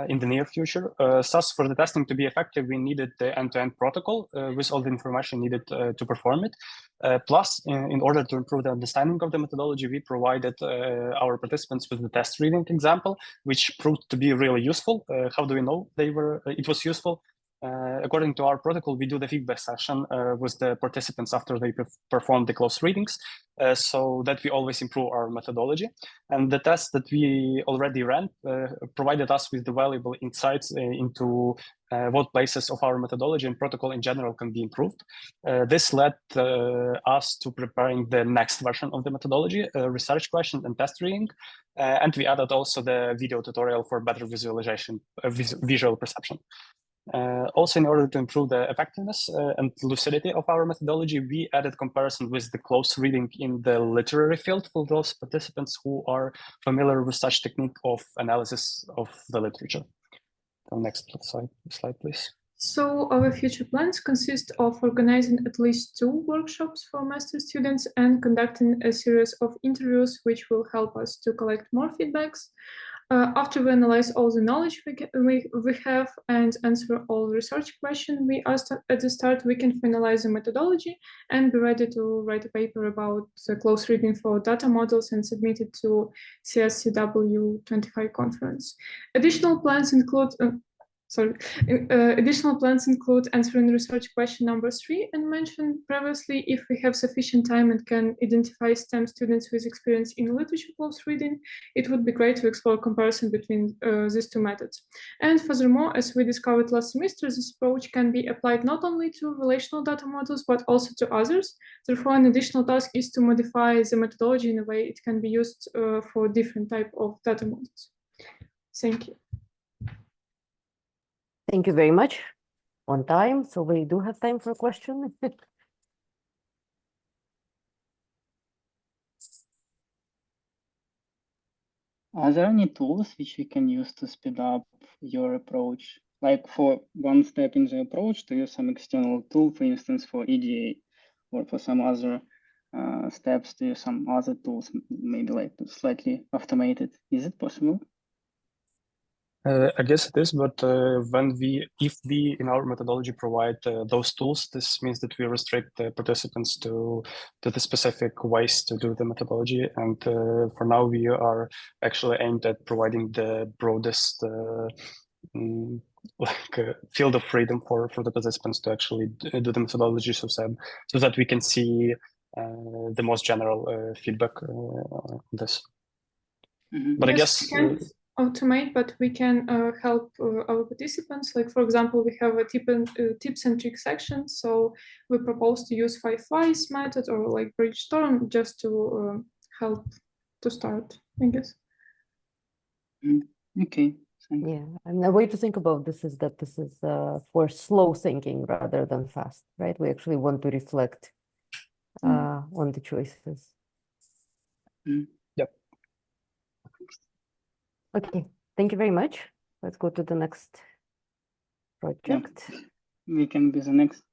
In the near future. Thus, for the testing to be effective, we needed the end-to-end protocol with all the information needed to perform it. Plus, in order to improve the understanding of the methodology, we provided our participants with the test reading example, which proved to be really useful. How do we know it was useful? According to our protocol, we do the feedback session with the participants after they perform the close readings, so that we always improve our methodology. And the test that we already ran provided us with the valuable insights into what places of our methodology and protocol in general can be improved. This led us to preparing the next version of the methodology, research question and test reading. And we added also the video tutorial for better visualization, visual perception. Also, in order to improve the effectiveness and lucidity of our methodology, we added comparison with the close reading in the literary field for those participants who are familiar with such technique of analysis of the literature. So next slide, please. So our future plans consist of organizing at least 2 workshops for master students and conducting a series of interviews, which will help us to collect more feedbacks. After we analyze all the knowledge we have and answer all research questions we asked at the start, we can finalize the methodology and be ready to write a paper about the close reading for data models and submit it to CSCW 25 conference. Additional plans include answering research question number 3 and mentioned previously. If we have sufficient time and can identify STEM students with experience in literature close reading, it would be great to explore comparison between these 2 methods. And furthermore, as we discovered last semester, this approach can be applied not only to relational data models, but also to others. Therefore, an additional task is to modify the methodology in a way it can be used for different type of data models. Thank you. Thank you very much. On time, so we do have time for a question. Are there any tools which we can use to speed up your approach? Like for one step in the approach, to use some external tool, for instance, for EDA, or for some other steps to use some other tools, maybe like slightly automated. Is it possible? I guess it is, but if we in our methodology provide those tools, this means that we restrict the participants to the specific ways to do the methodology. And for now, we are actually aimed at providing the broadest field of freedom for the participants to actually do the methodology, so that we can see the most general feedback on this. Mm-hmm. But Yes, I guess. we can't automate, but we can help our participants. Like, for example, we have a tip-centric section, so we propose to use 5 whys method or like brainstorm just to help to start, I guess. Okay. Yeah, and the way to think about this is that this is for slow thinking rather than fast, right? We actually want to reflect on the choices. Yep. Okay, thank you very much. Let's go to the next project. Yeah. We can be the next.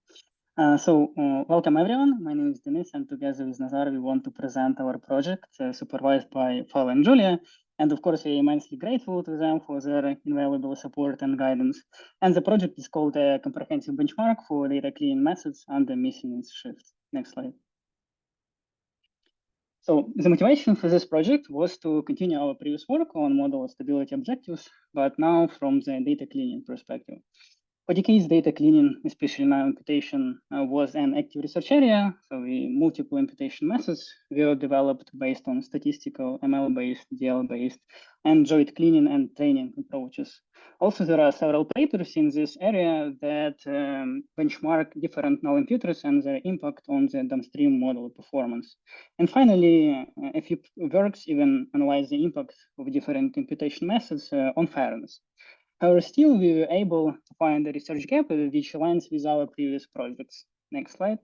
Welcome everyone. My name is Denis, and together with Nazar, we want to present our project supervised by Paul and Julia. And of course, we're immensely grateful to them for their invaluable support and guidance. And the project is called a comprehensive benchmark for data cleaning methods under missiness shift. Next slide. So the motivation for this project was to continue our previous work on model stability objectives, but now from the data cleaning perspective. For decades, data cleaning, especially now imputation, was an active research area. So multiple imputation methods were developed based on statistical, ML-based, DL-based, and joint cleaning and training approaches. Also, there are several papers in this area that benchmark different null imputers and their impact on the downstream model performance. And finally, a few works even analyze the impact of different imputation methods on fairness. However, still, we were able to find a research gap which aligns with our previous projects. Next slide.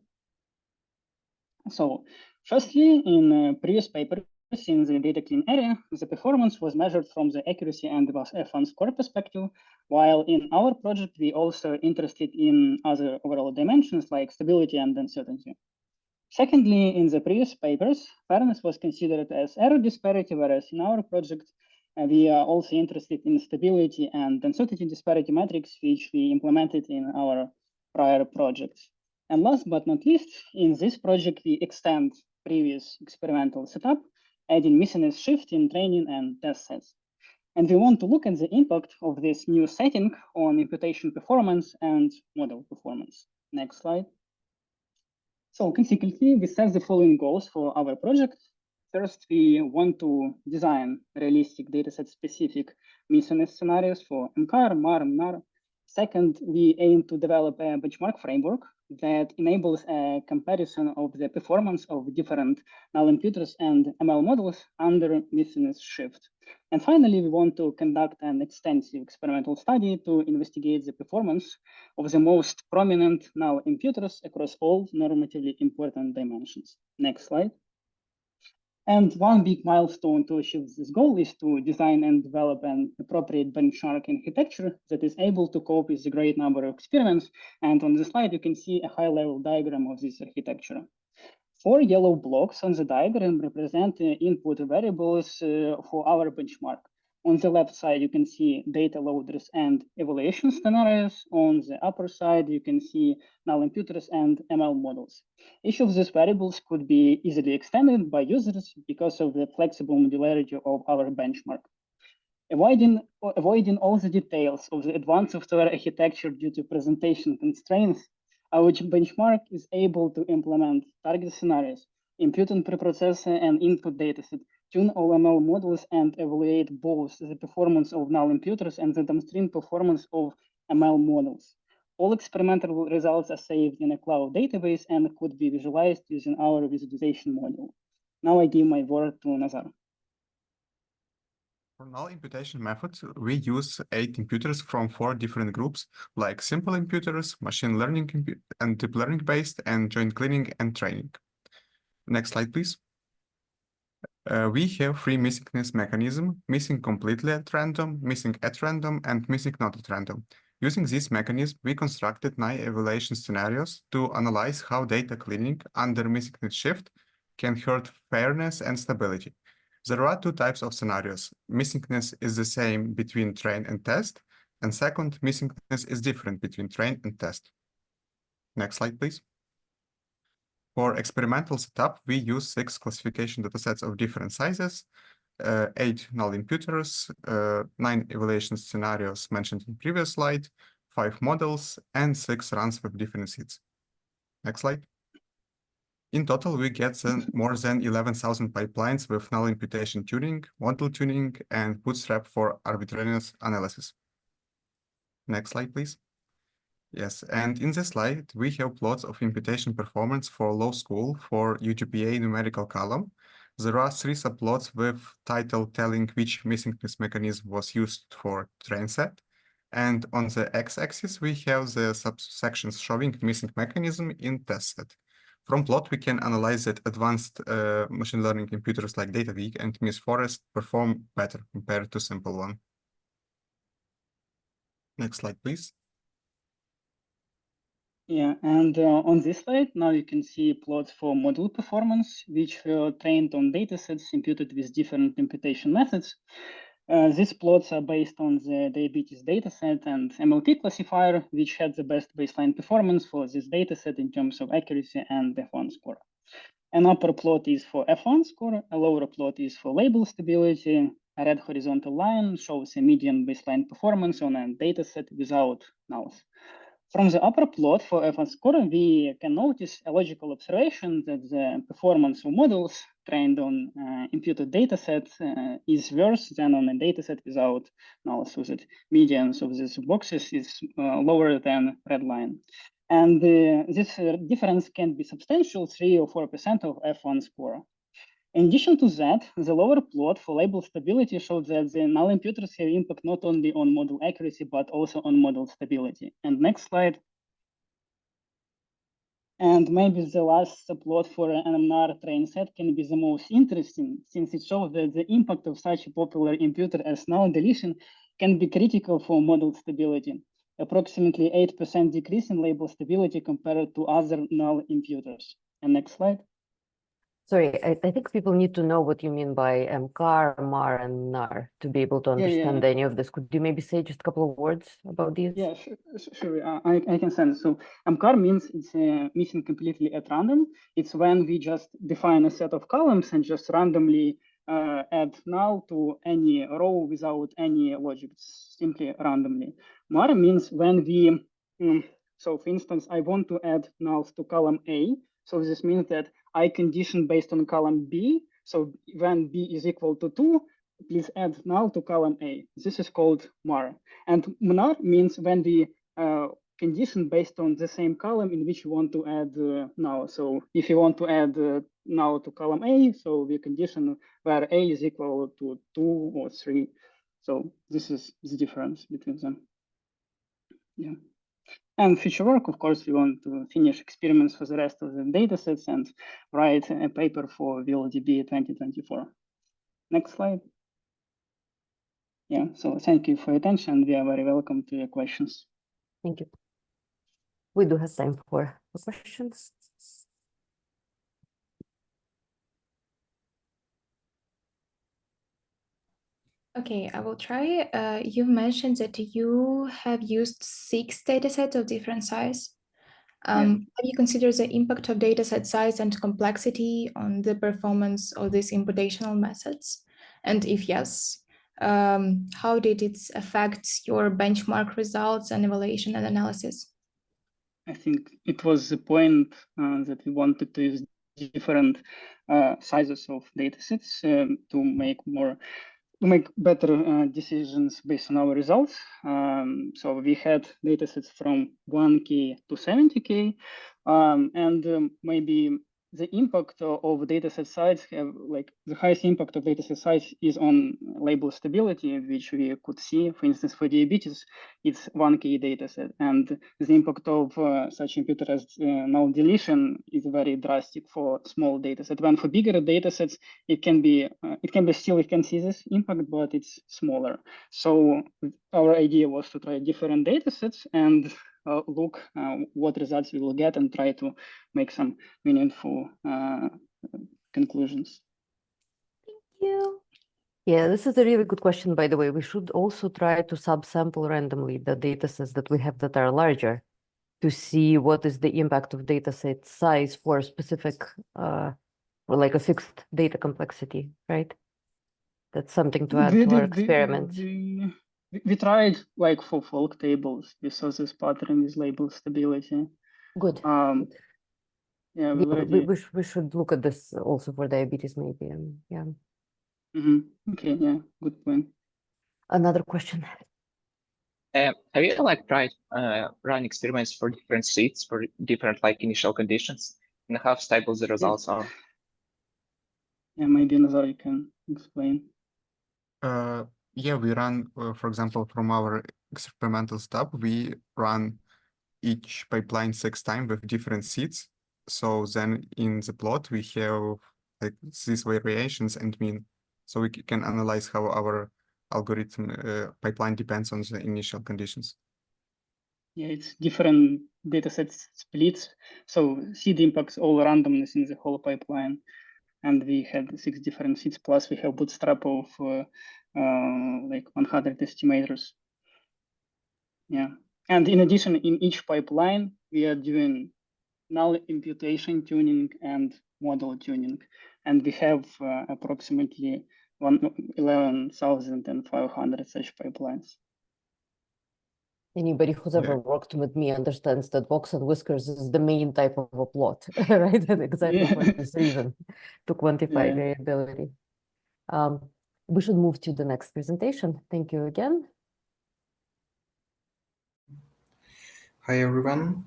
So, firstly, in previous papers in the data clean area, the performance was measured from the accuracy and F1 score perspective, while in our project, we also interested in other overall dimensions like stability and uncertainty. Secondly, in the previous papers, fairness was considered as error disparity, whereas in our project, we are also interested in stability and uncertainty disparity metrics, which we implemented in our prior projects. And last but not least, in this project, we extend previous experimental setup, adding missiness shift in training and test sets. And we want to look at the impact of this new setting on imputation performance and model performance. Next slide. So consequently, we set the following goals for our project. First, we want to design realistic dataset-specific missiness scenarios for MCAR, MAR, and NAR. Second, we aim to develop a benchmark framework that enables a comparison of the performance of different null imputers and ML models under missingness shift. And finally, we want to conduct an extensive experimental study to investigate the performance of the most prominent null imputers across all normatively important dimensions. Next slide. And one big milestone to achieve this goal is to design and develop an appropriate benchmark architecture that is able to cope with a great number of experiments. And on the slide, you can see a high-level diagram of this architecture. 4 yellow blocks on the diagram represent the input variables for our benchmark. On the left side, you can see data loaders and evaluation scenarios. On the upper side, you can see null imputers and ML models. Each of these variables could be easily extended by users because of the flexible modularity of our benchmark. Avoiding all the details of the advanced software architecture due to presentation constraints, our benchmark is able to implement target scenarios, imputant preprocessor and input dataset, tune all ML models, and evaluate both the performance of null imputers and the downstream performance of ML models. All experimental results are saved in a cloud database and could be visualized using our visualization module. Now I give my word to Nazar. For null imputation methods, we use 8 imputers from 4 different groups, like simple imputers, machine learning and deep learning based, and joint cleaning and training. Next slide, please. We have 3 missingness mechanisms: missing completely at random, missing at random, and missing not at random. Using this mechanism, we constructed 9 evaluation scenarios to analyze how data cleaning under missingness shift can hurt fairness and stability. There are 2 types of scenarios. Missingness is the same between train and test, and second, missingness is different between train and test. Next slide, please. For experimental setup, we use 6 classification datasets of different sizes, 8 null imputers, 9 evaluation scenarios mentioned in previous slide, 5 models, and 6 runs with different seeds. Next slide. In total, we get more than 11,000 pipelines with null imputation tuning, model tuning, and bootstrap for arbitrariness analysis. Next slide, please. Yes, and in this slide, we have plots of imputation performance for law school for UGPA numerical column. There are 3 subplots with title telling which missingness mechanism was used for train set. And on the x-axis, we have the subsections showing missing mechanism in test set. From plot, we can analyze that advanced machine learning computers like DataWeek and Miss Forest perform better compared to simple one. Next slide, please. Yeah, and on this slide, now you can see plots for model performance, which were trained on datasets imputed with different imputation methods. These plots are based on the diabetes dataset and MLT classifier, which had the best baseline performance for this dataset in terms of accuracy and F1 score. An upper plot is for F1 score, a lower plot is for label stability. A red horizontal line shows a median baseline performance on a dataset without nulls. From the upper plot for F1 score, we can notice a logical observation that the performance of models trained on imputed datasets is worse than on a dataset without nulls, so that medians of these boxes is lower than red line. And this difference can be substantial, 3 or 4% of F1 score. In addition to that, the lower plot for label stability shows that the null imputers have impact not only on model accuracy, but also on model stability. And next slide. And maybe the last plot for an NMR train set can be the most interesting, since it shows that the impact of such a popular imputer as null deletion can be critical for model stability. Approximately 8% decrease in label stability compared to other null imputers. And next slide. Sorry, I think people need to know what you mean by MCAR, MAR, and NAR to be able to understand any of this. Could you maybe say just a couple of words about these? Yeah, sure. I can send. So MCAR means it's missing completely at random. It's when we just define a set of columns and just randomly add null to any row without any logic, simply randomly. MAR means when we, so for instance, I want to add nulls to column A. So this means that I condition based on column B. So when B is equal to 2, please add null to column A. This is called MAR. And NAR means when we condition based on the same column in which you want to add null. So if you want to add null to column A, so we condition where A is equal to 2 or 3. So this is the difference between them. Yeah. And future work, of course, we want to finish experiments for the rest of the datasets and write a paper for VLDB 2024. Next slide. Yeah, so thank you for your attention. We are very welcome to your questions. Thank you. We do have time for questions. Okay, I will try. You've mentioned that you have used 6 datasets of different size. Have you considered the impact of dataset size and complexity on the performance of these imputational methods? And if yes, how did it affect your benchmark results and evaluation and analysis? I think it was the point that we wanted to use different sizes of datasets to make better decisions based on our results. So we had datasets from 1K to 70K, and maybe the impact of dataset size the highest impact of dataset size is on label stability, which we could see, for instance, for diabetes, it's 1K dataset, and the impact of such imputer as null deletion is very drastic for small dataset. When for bigger datasets, it can see this impact, but it's smaller. So our idea was to try different datasets and look what results we will get and try to make some meaningful conclusions. Thank you. Yeah, this is a really good question, by the way. We should also try to subsample randomly the datasets that we have that are larger to see what is the impact of dataset size for a specific, or like a fixed data complexity, right? That's something to add to our experiments. We tried like for folk tables. We saw this pattern with label stability. Good. Yeah, we should look at this also for diabetes, maybe. Yeah. Okay. Yeah. Good point. Another question. Have you tried run experiments for different seeds for different initial conditions, and how stable the results are? Yeah, maybe Nazar, you can explain. Yeah, we run, for example, from our experimental stub, we run each pipeline 6 times with different seeds. So then in the plot, we have these variations and mean. So we can analyze how our algorithm pipeline depends on the initial conditions. Yeah, it's different dataset splits. So seed impacts all randomness in the whole pipeline. And we had 6 different seeds, plus we have bootstrap of 100 estimators. Yeah. And in addition, in each pipeline, we are doing null imputation tuning and model tuning. And we have approximately 11,500 such pipelines. Anybody who's ever worked with me understands that box and whiskers is the main type of a plot, right? And exactly for this reason, to quantify variability. We should move to the next presentation. Thank you again. Hi, everyone.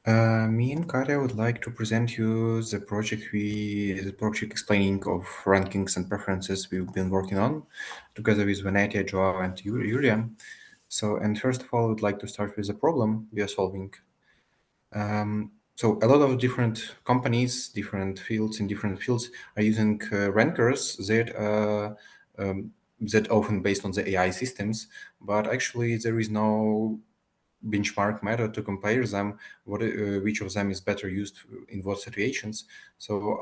Me and Katya would like to present you the project explaining of rankings and preferences we've been working on together with Venetia, Joao, and Yulia. So, and first of all, I would like to start with the problem we are solving. So a lot of different companies, different fields are using rankers that often based on the AI systems, but actually there is no benchmark method to compare them, which of them is better used in what situations. So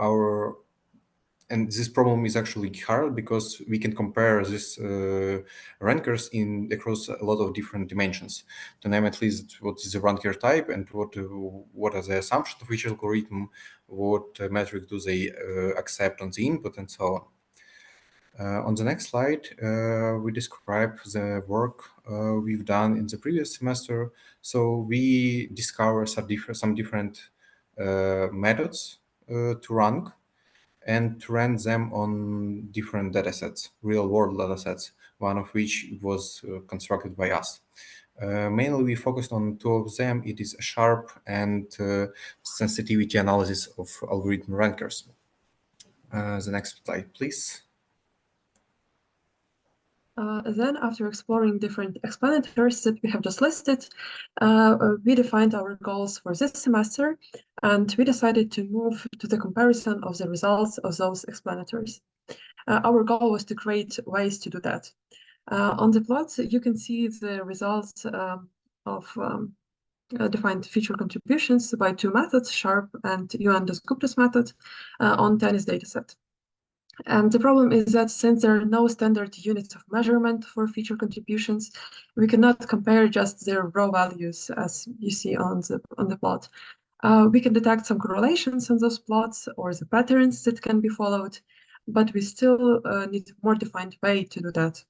and this problem is actually hard because we can compare these rankers across a lot of different dimensions. To name at least what is the ranker type and what are the assumptions of each algorithm, what metric do they accept on the input, and so on. On the next slide, we describe the work we've done in the previous semester. So we discover some different methods to rank and to run them on different datasets, real-world datasets, one of which was constructed by us. Mainly, we focused on two of them. It is sharp and sensitivity analysis of algorithm rankers. The next slide, please. Then, after exploring different explanators that we have just listed, we defined our goals for this semester, and we decided to move to the comparison of the results of those explanators. Our goal was to create ways to do that. On the plot, you can see the results of defined feature contributions by two methods, Sharp and Yuan Dasgupta's method, on tennis dataset. And the problem is that since there are no standard units of measurement for feature contributions, we cannot compare just their raw values as you see on the plot. We can detect some correlations on those plots or the patterns that can be followed, but we still need a more defined way to do that.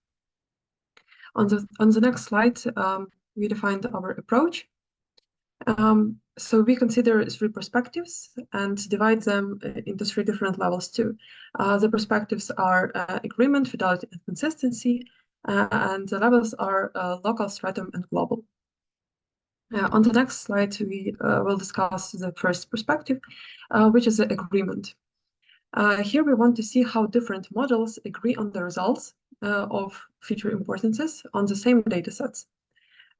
On the next slide, we defined our approach. So we consider three perspectives and divide them into three different levels too. The perspectives are agreement, fidelity, and consistency, and the levels are local, stratum, and global. On the next slide, we will discuss the first perspective, which is the agreement. Here we want to see how different models agree on the results of feature importances on the same datasets.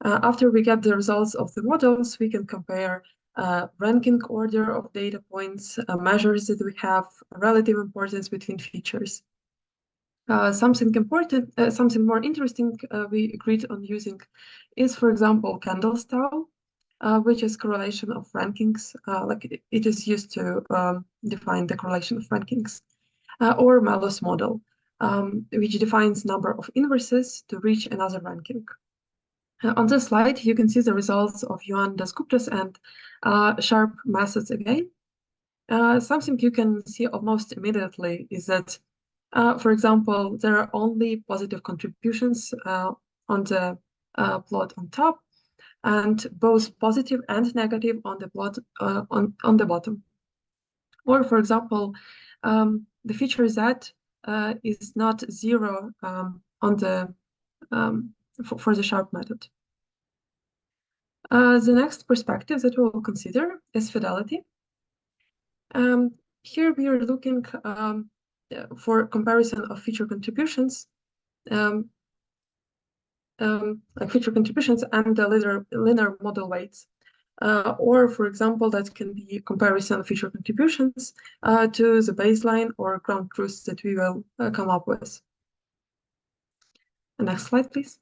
After we get the results of the models, we can compare ranking order of data points, measures that we have, relative importance between features. Something more interesting we agreed on using is, for example, candle style, which is correlation of rankings, like it is used to define the correlation of rankings, or Malus model, which defines number of inverses to reach another ranking. On this slide, you can see the results of Yuan Dasgupta's and Sharp methods again. Something you can see almost immediately is that, for example, there are only positive contributions on the plot on top, and both positive and negative on the plot on the bottom. Or, for example, the feature Z is not zero on the for the Sharp method. The next perspective that we will consider is fidelity. Here we are looking for comparison of feature contributions, like feature contributions and the linear model weights. Or, for example, that can be comparison of feature contributions to the baseline or ground truths that we will come up with. Next slide, please.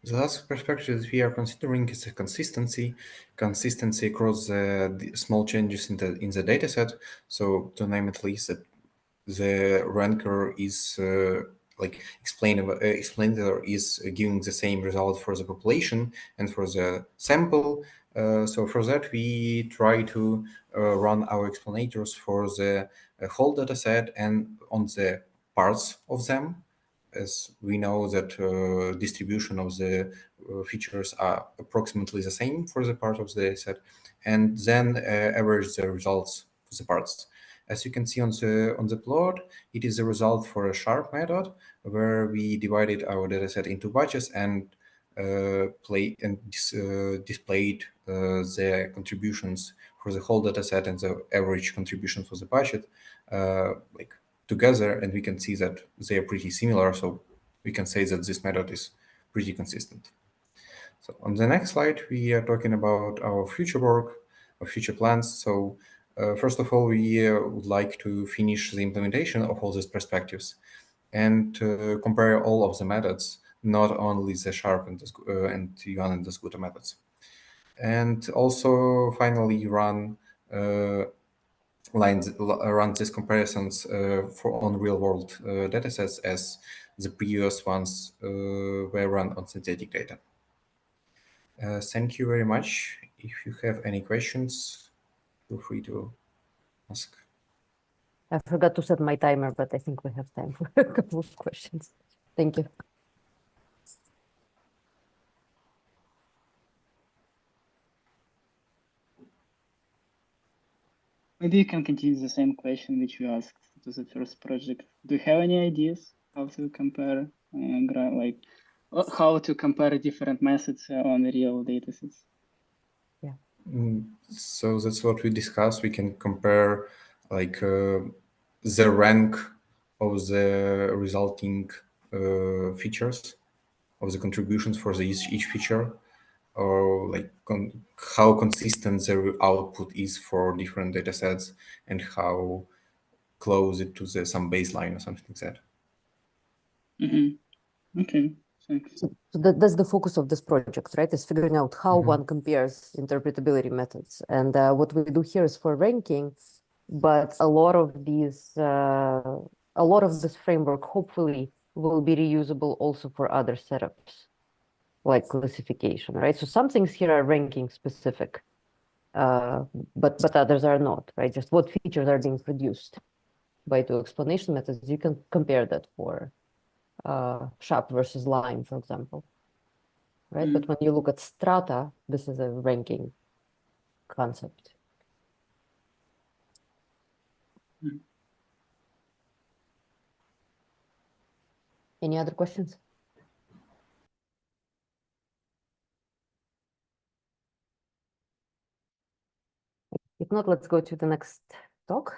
The last perspective that we are considering is the consistency across the small changes in the dataset. So to name at least that the ranker is like explainer is giving the same result for the population and for the sample. So for that, we try to run our explanators for the whole dataset and on the parts of them, as we know that distribution of the features are approximately the same for the part of the set, and then average the results for the parts. As you can see on the plot, it is a result for a Sharp method where we divided our dataset into batches and displayed the contributions for the whole dataset and the average contribution for the budget like together, and we can see that they are pretty similar. So we can say that this method is pretty consistent. So on the next slide, we are talking about our future work, our future plans. So first of all, we would like to finish the implementation of all these perspectives and compare all of the methods, not only the Sharp and Yuan and Dasgupta methods. And also finally run these comparisons on real-world datasets as the previous ones were run on synthetic data. Thank you very much. If you have any questions, feel free to ask. I forgot to set my timer, but I think we have time for a couple of questions. Thank you. Maybe you can continue the same question which you asked to the first project. Do you have any ideas how to compare how to compare different methods on the real datasets. Yeah. So that's what we discussed. We can compare like the rank of the resulting features of the contributions for each feature, or like how consistent the output is for different data sets and how close it to some baseline or something like that. Okay, thanks. So that's the focus of this project, right? Is figuring out how one compares interpretability methods. And what we do here is for ranking, but a lot of this framework hopefully will be reusable also for other setups, like classification, right? So some things here are ranking specific, but others are not, right? Just what features are being produced by two explanation methods. You can compare that for sharp versus line, for example, right? But when you look at strata, this is a ranking concept. Any other questions? If not, let's go to the next talk.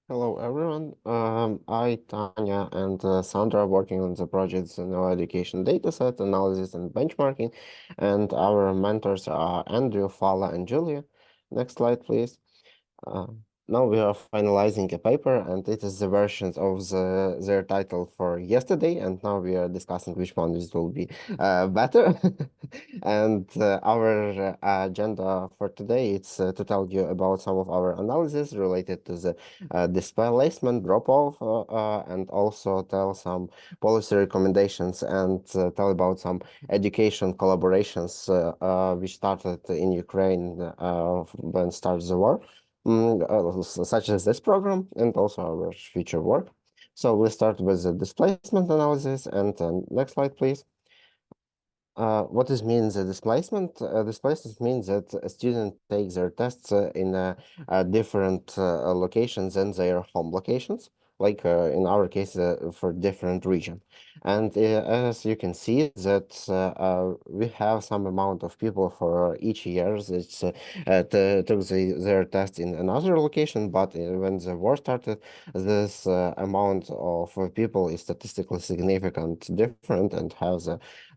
Hello, everyone. I, Tanya, and Sandra are working on the project's no education dataset analysis and benchmarking, and our mentors are Andrew, Fala, and Julia. Next slide, please. Now we are finalizing a paper, and it is the versions of their title for yesterday, and now we are discussing which one will be better. And our agenda for today is to tell you about some of our analysis related to the displacement drop-off, and also tell some policy recommendations and tell about some education collaborations which started in Ukraine when started the war. Such as this program and also our future work. So we'll start with the displacement analysis, and next slide, please. What does mean the displacement? Displacement means that a student takes their tests in different locations than their home locations, like in our case for different region. And as you can see that we have some amount of people for each year that took their test in another location, but when the war started, this amount of people is statistically significant different and has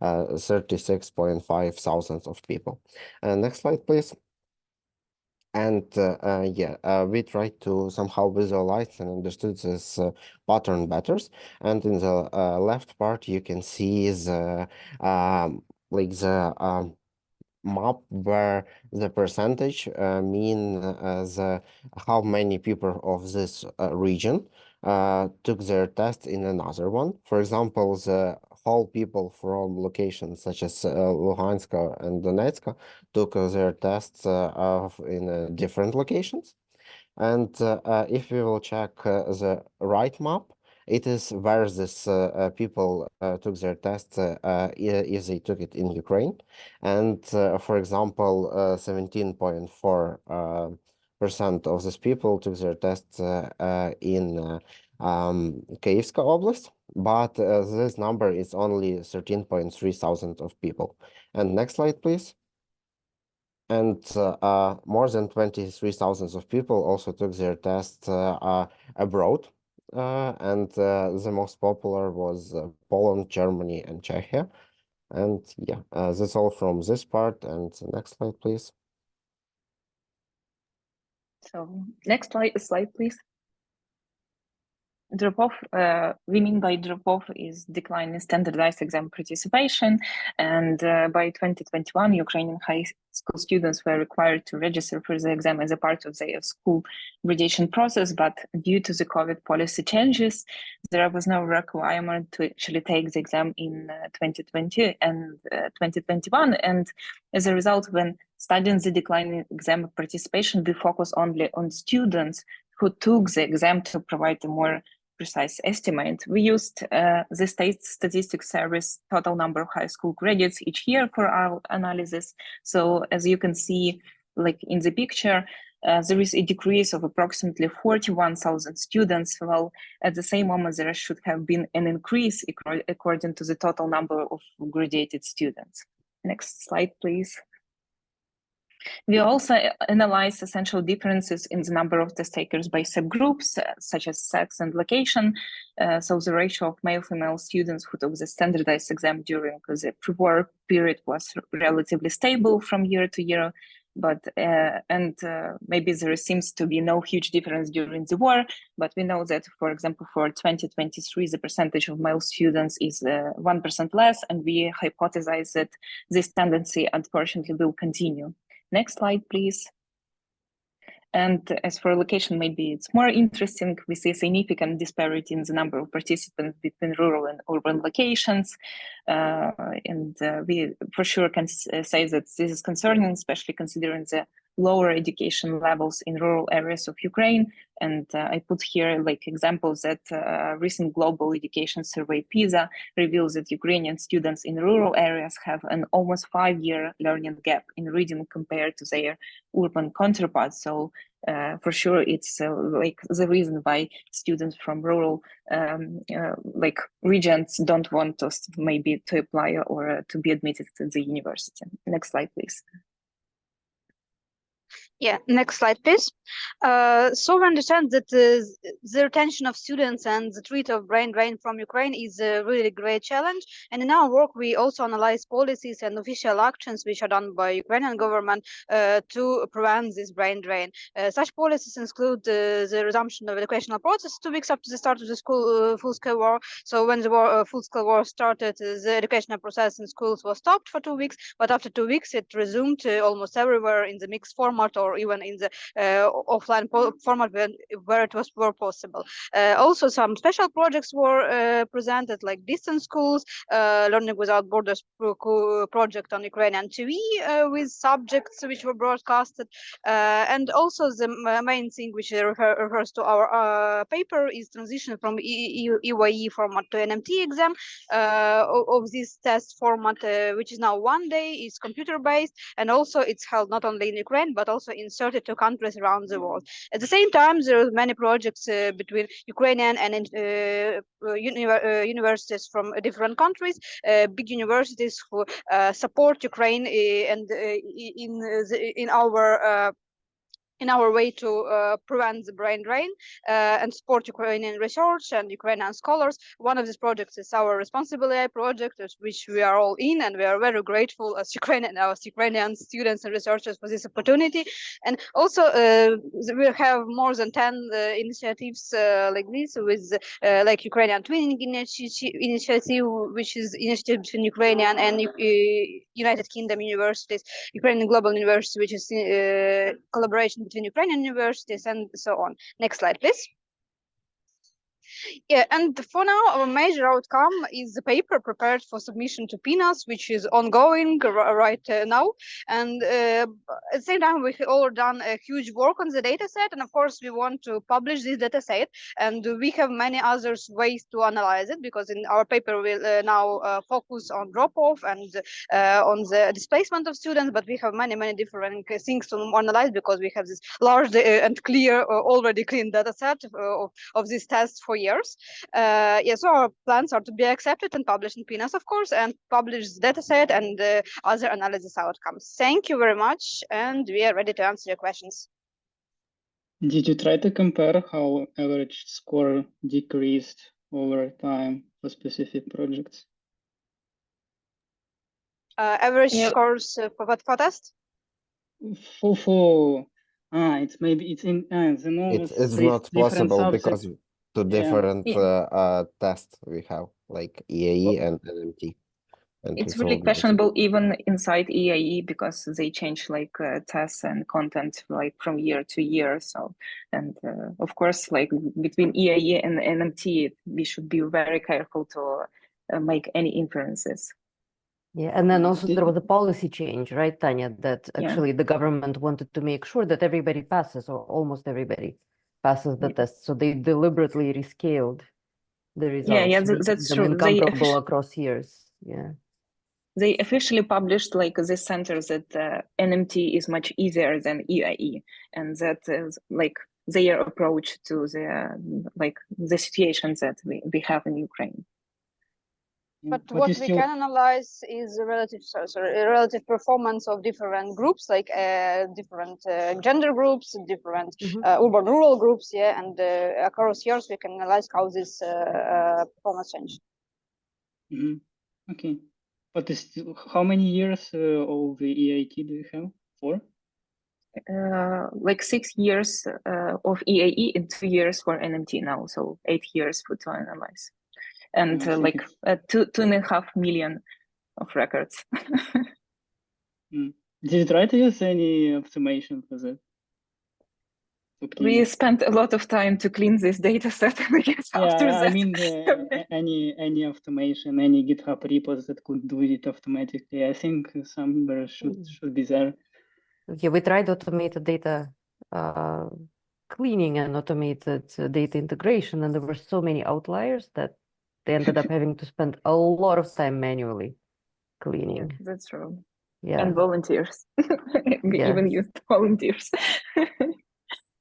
36.5 thousands of people. Next slide, please. And we tried to somehow visualize and understood this pattern better. And in the left part, you can see the map where the percentage mean how many people of this region took their test in another one. For example, the whole people from locations such as Luhansk and Donetsk took their tests in different locations. And if we will check the right map, it is where this people took their tests if they took it in Ukraine. And for example, 17.4% of these people took their tests in Kyiv Oblast, but this number is only 13.3 thousand of people. And next slide, please. And more than 23,000 of people also took their tests abroad. And the most popular was Poland, Germany, and Czechia. And yeah, that's all from this part. And next slide, please. So next slide, please. Drop-off, we mean by drop-off is decline in standardized exam participation. And by 2021, Ukrainian high school students were required to register for the exam as a part of their school graduation process. But due to the COVID policy changes, there was no requirement to actually take the exam in 2020 and 2021. And as a result, when studying the decline in exam participation, we focus only on students who took the exam to provide a more precise estimate. We used the state statistics service total number of high school graduates each year for our analysis. So as you can see, like in the picture, there is a decrease of approximately 41,000 students, while at the same moment there should have been an increase according to the total number of graduated students. Next slide, please. We also analyze essential differences in the number of test takers by subgroups, such as sex and location. So the ratio of male-female students who took the standardized exam during the pre-war period was relatively stable from year to year. But maybe there seems to be no huge difference during the war, but we know that, for example, for 2023, the percentage of male students is 1% less, and we hypothesize that this tendency, unfortunately, will continue. Next slide, please. And as for location, maybe it's more interesting. We see a significant disparity in the number of participants between rural and urban locations. We for sure can say that this is concerning, especially considering the lower education levels in rural areas of Ukraine. And I put here like examples that recent global education survey PISA reveals that Ukrainian students in rural areas have an almost 5-year learning gap in reading compared to their urban counterparts. So for sure, it's like the reason why students from rural like regions don't want to maybe to apply or to be admitted to the university. Next slide, please. Yeah, next slide, please. So we understand that the retention of students and the treat of brain drain from Ukraine is a really great challenge. And in our work, we also analyze policies and official actions which are done by Ukrainian government to prevent this brain drain. Such policies include the resumption of educational process 2 weeks after the start of the school full-scale war. So when the full-scale war started, the educational process in schools was stopped for 2 weeks, but after 2 weeks, it resumed almost everywhere in the mixed format or even in the offline format where it was more possible. Also, some special projects were presented, like distance schools, Learning Without Borders project on Ukrainian TV with subjects which were broadcasted. And also the main thing which refers to our paper is transition from EYE format to NMT exam of this test format, which is now 1 day, is computer-based, and also it's held not only in Ukraine, but also in 32 countries around the world. At the same time, there are many projects between Ukrainian and universities from different countries, big universities who support Ukraine and in our way to prevent the brain drain and support Ukrainian research and Ukrainian scholars. One of these projects is our Responsible AI project, which we are all in, and we are very grateful as Ukrainian students and researchers for this opportunity. And also, we have more than 10 initiatives like this, with like Ukrainian Twinning initiative, which is initiative between Ukrainian and United Kingdom universities, Ukrainian Global University, which is collaboration between Ukrainian universities, and so on. Next slide, please. Yeah, and for now, our major outcome is the paper prepared for submission to PNAS, which is ongoing right now. And at the same time, we've all done a huge work on the data set. And of course, we want to publish this data set. And we have many other ways to analyze it, because in our paper, we'll now focus on drop-off and on the displacement of students. But we have many, many different things to analyze, because we have this large and clear, already clean data set of this test for years. So our plans are to be accepted and published in PNAS, of course, and publish the dataset and other analysis outcomes. Thank you very much, and we are ready to answer your questions. Did you try to compare how average score decreased over time for specific projects? Average scores for what test? It's maybe it's in the notes. It's not possible because two different tests we have, like EAE and NMT. And it's really questionable even inside EAE, because they change like tests and content like from year to year. So, and of course, like between EAE and NMT, we should be very careful to make any inferences. Yeah, and then also there was a policy change, right, Tanya, that actually the government wanted to make sure that everybody passes, or almost everybody passes the test. So they deliberately rescaled the results. Yeah, that's true. Incomparable across years. Yeah. they officially published like this center that NMT is much easier than EIE, and that like their approach to the situations that we have in Ukraine. But what we can analyze is the relative performance of different groups, like different gender groups, different urban-rural groups, yeah, and across years we can analyze how this performance changed. Okay, but how many years of the EIT do you have? 4? Like 6 years of EAE and 2 years for NMT now, so 8 years to analyze. And like 2.5 million of records. Did you try to use any optimization for that? We spent a lot of time to clean this data set, I guess, after that. I mean, any automation, any GitHub repos that could do it automatically. I think somewhere should be there. Okay, we tried automated data cleaning and automated data integration, and there were so many outliers that they ended up having to spend a lot of time manually cleaning. Yeah, that's true. Yeah. And volunteers. We even used volunteers.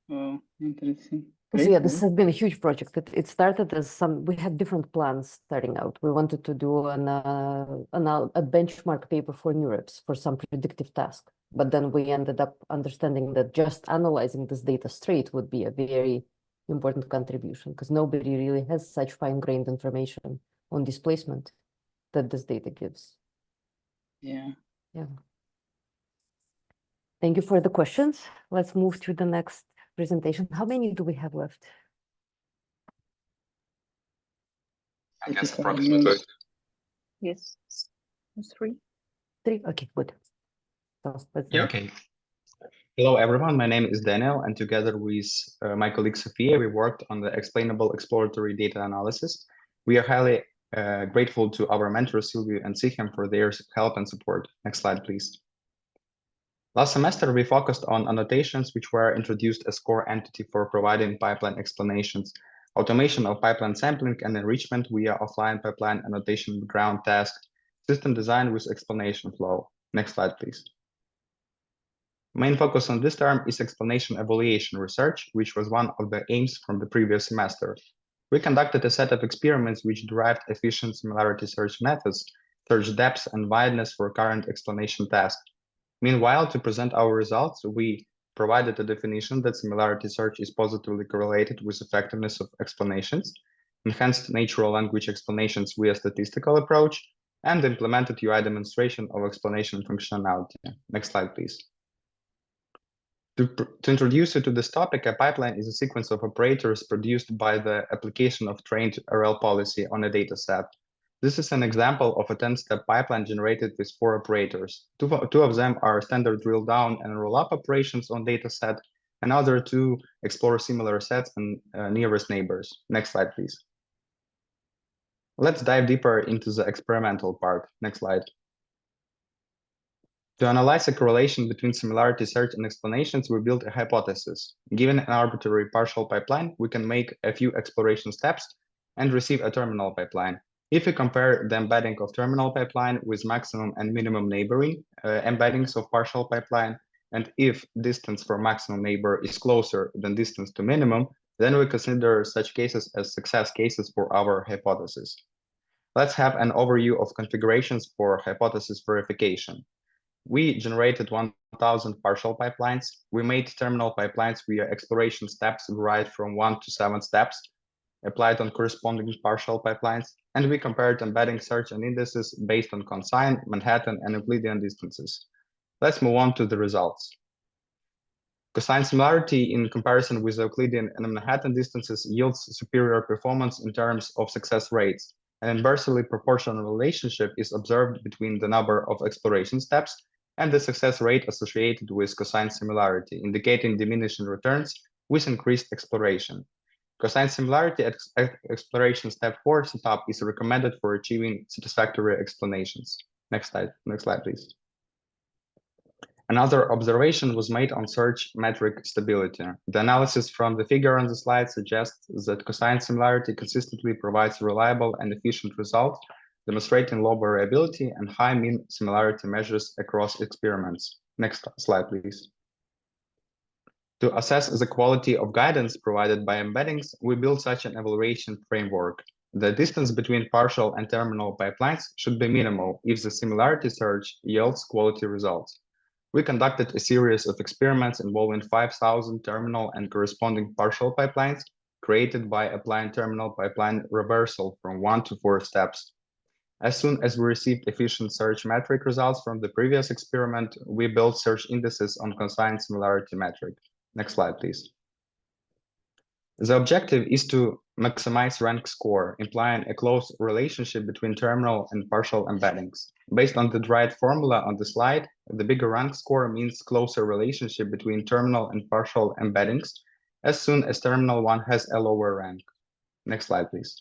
Oh, interesting. So yeah, this has been a huge project. It started as we had different plans starting out. We wanted to do a benchmark paper for NeurIPS for some predictive task. But then we ended up understanding that just analyzing this data straight would be a very important contribution, because nobody really has such fine-grained information on displacement that this data gives. Yeah. Thank you for the questions. Let's move to the next presentation. How many do we have left? I guess approximately. Yes, 3. 3, okay, good. So yeah, okay. Hello, everyone. My name is Daniel, and together with my colleague Sophia, we worked on the explainable exploratory data analysis. We are highly grateful to our mentors, Silvio and Sichem, for their help and support. Next slide, please. Last semester, we focused on annotations, which were introduced as core entity for providing pipeline explanations, automation of pipeline sampling and enrichment via offline pipeline annotation ground task, system design with explanation flow. Next slide, please. Main focus on this term is explanation evaluation research, which was one of the aims from the previous semester. We conducted a set of experiments which derived efficient similarity search methods, search depth and wideness for current explanation task. Meanwhile, to present our results, we provided a definition that similarity search is positively correlated with effectiveness of explanations, enhanced natural language explanations via statistical approach, and implemented UI demonstration of explanation functionality. Next slide, please. To introduce you to this topic, a pipeline is a sequence of operators produced by the application of trained RL policy on a data set. This is an example of a 10-step pipeline generated with 4 operators. Two of them are standard drill down and roll up operations on data set, and other 2 explore similar sets and nearest neighbors. Next slide, please. Let's dive deeper into the experimental part. Next slide. To analyze a correlation between similarity search and explanations, we built a hypothesis. Given an arbitrary partial pipeline, we can make a few exploration steps and receive a terminal pipeline. If we compare the embedding of terminal pipeline with maximum and minimum neighboring embeddings of partial pipeline, and if distance from maximum neighbor is closer than distance to minimum, then we consider such cases as success cases for our hypothesis. Let's have an overview of configurations for hypothesis verification. We generated 1,000 partial pipelines. We made terminal pipelines via exploration steps derived from 1 to 7 steps, applied on corresponding partial pipelines, and we compared embedding search and indices based on consign, Manhattan, and Euclidean distances. Let's move on to the results. Cosine similarity in comparison with Euclidean and Manhattan distances yields superior performance in terms of success rates. An inversely proportional relationship is observed between the number of exploration steps and the success rate associated with cosine similarity, indicating diminishing returns with increased exploration. Cosine similarity at exploration step 4 setup is recommended for achieving satisfactory explanations. Next slide, please. Another observation was made on search metric stability. The analysis from the figure on the slide suggests that cosine similarity consistently provides reliable and efficient results demonstrating low variability and high mean similarity measures across experiments. Next slide, please. To assess the quality of guidance provided by embeddings, we built such an evaluation framework. The distance between partial and terminal pipelines should be minimal if the similarity search yields quality results. We conducted a series of experiments involving 5,000 terminal and corresponding partial pipelines created by applying terminal pipeline reversal from 1 to 4 steps. As soon as we received efficient search metric results from the previous experiment, we built search indices on consigned similarity metric. Next slide, please. The objective is to maximize rank score, implying a close relationship between terminal and partial embeddings. Based on the derived formula on the slide, the bigger rank score means closer relationship between terminal and partial embeddings, as soon as terminal one has a lower rank. Next slide, please.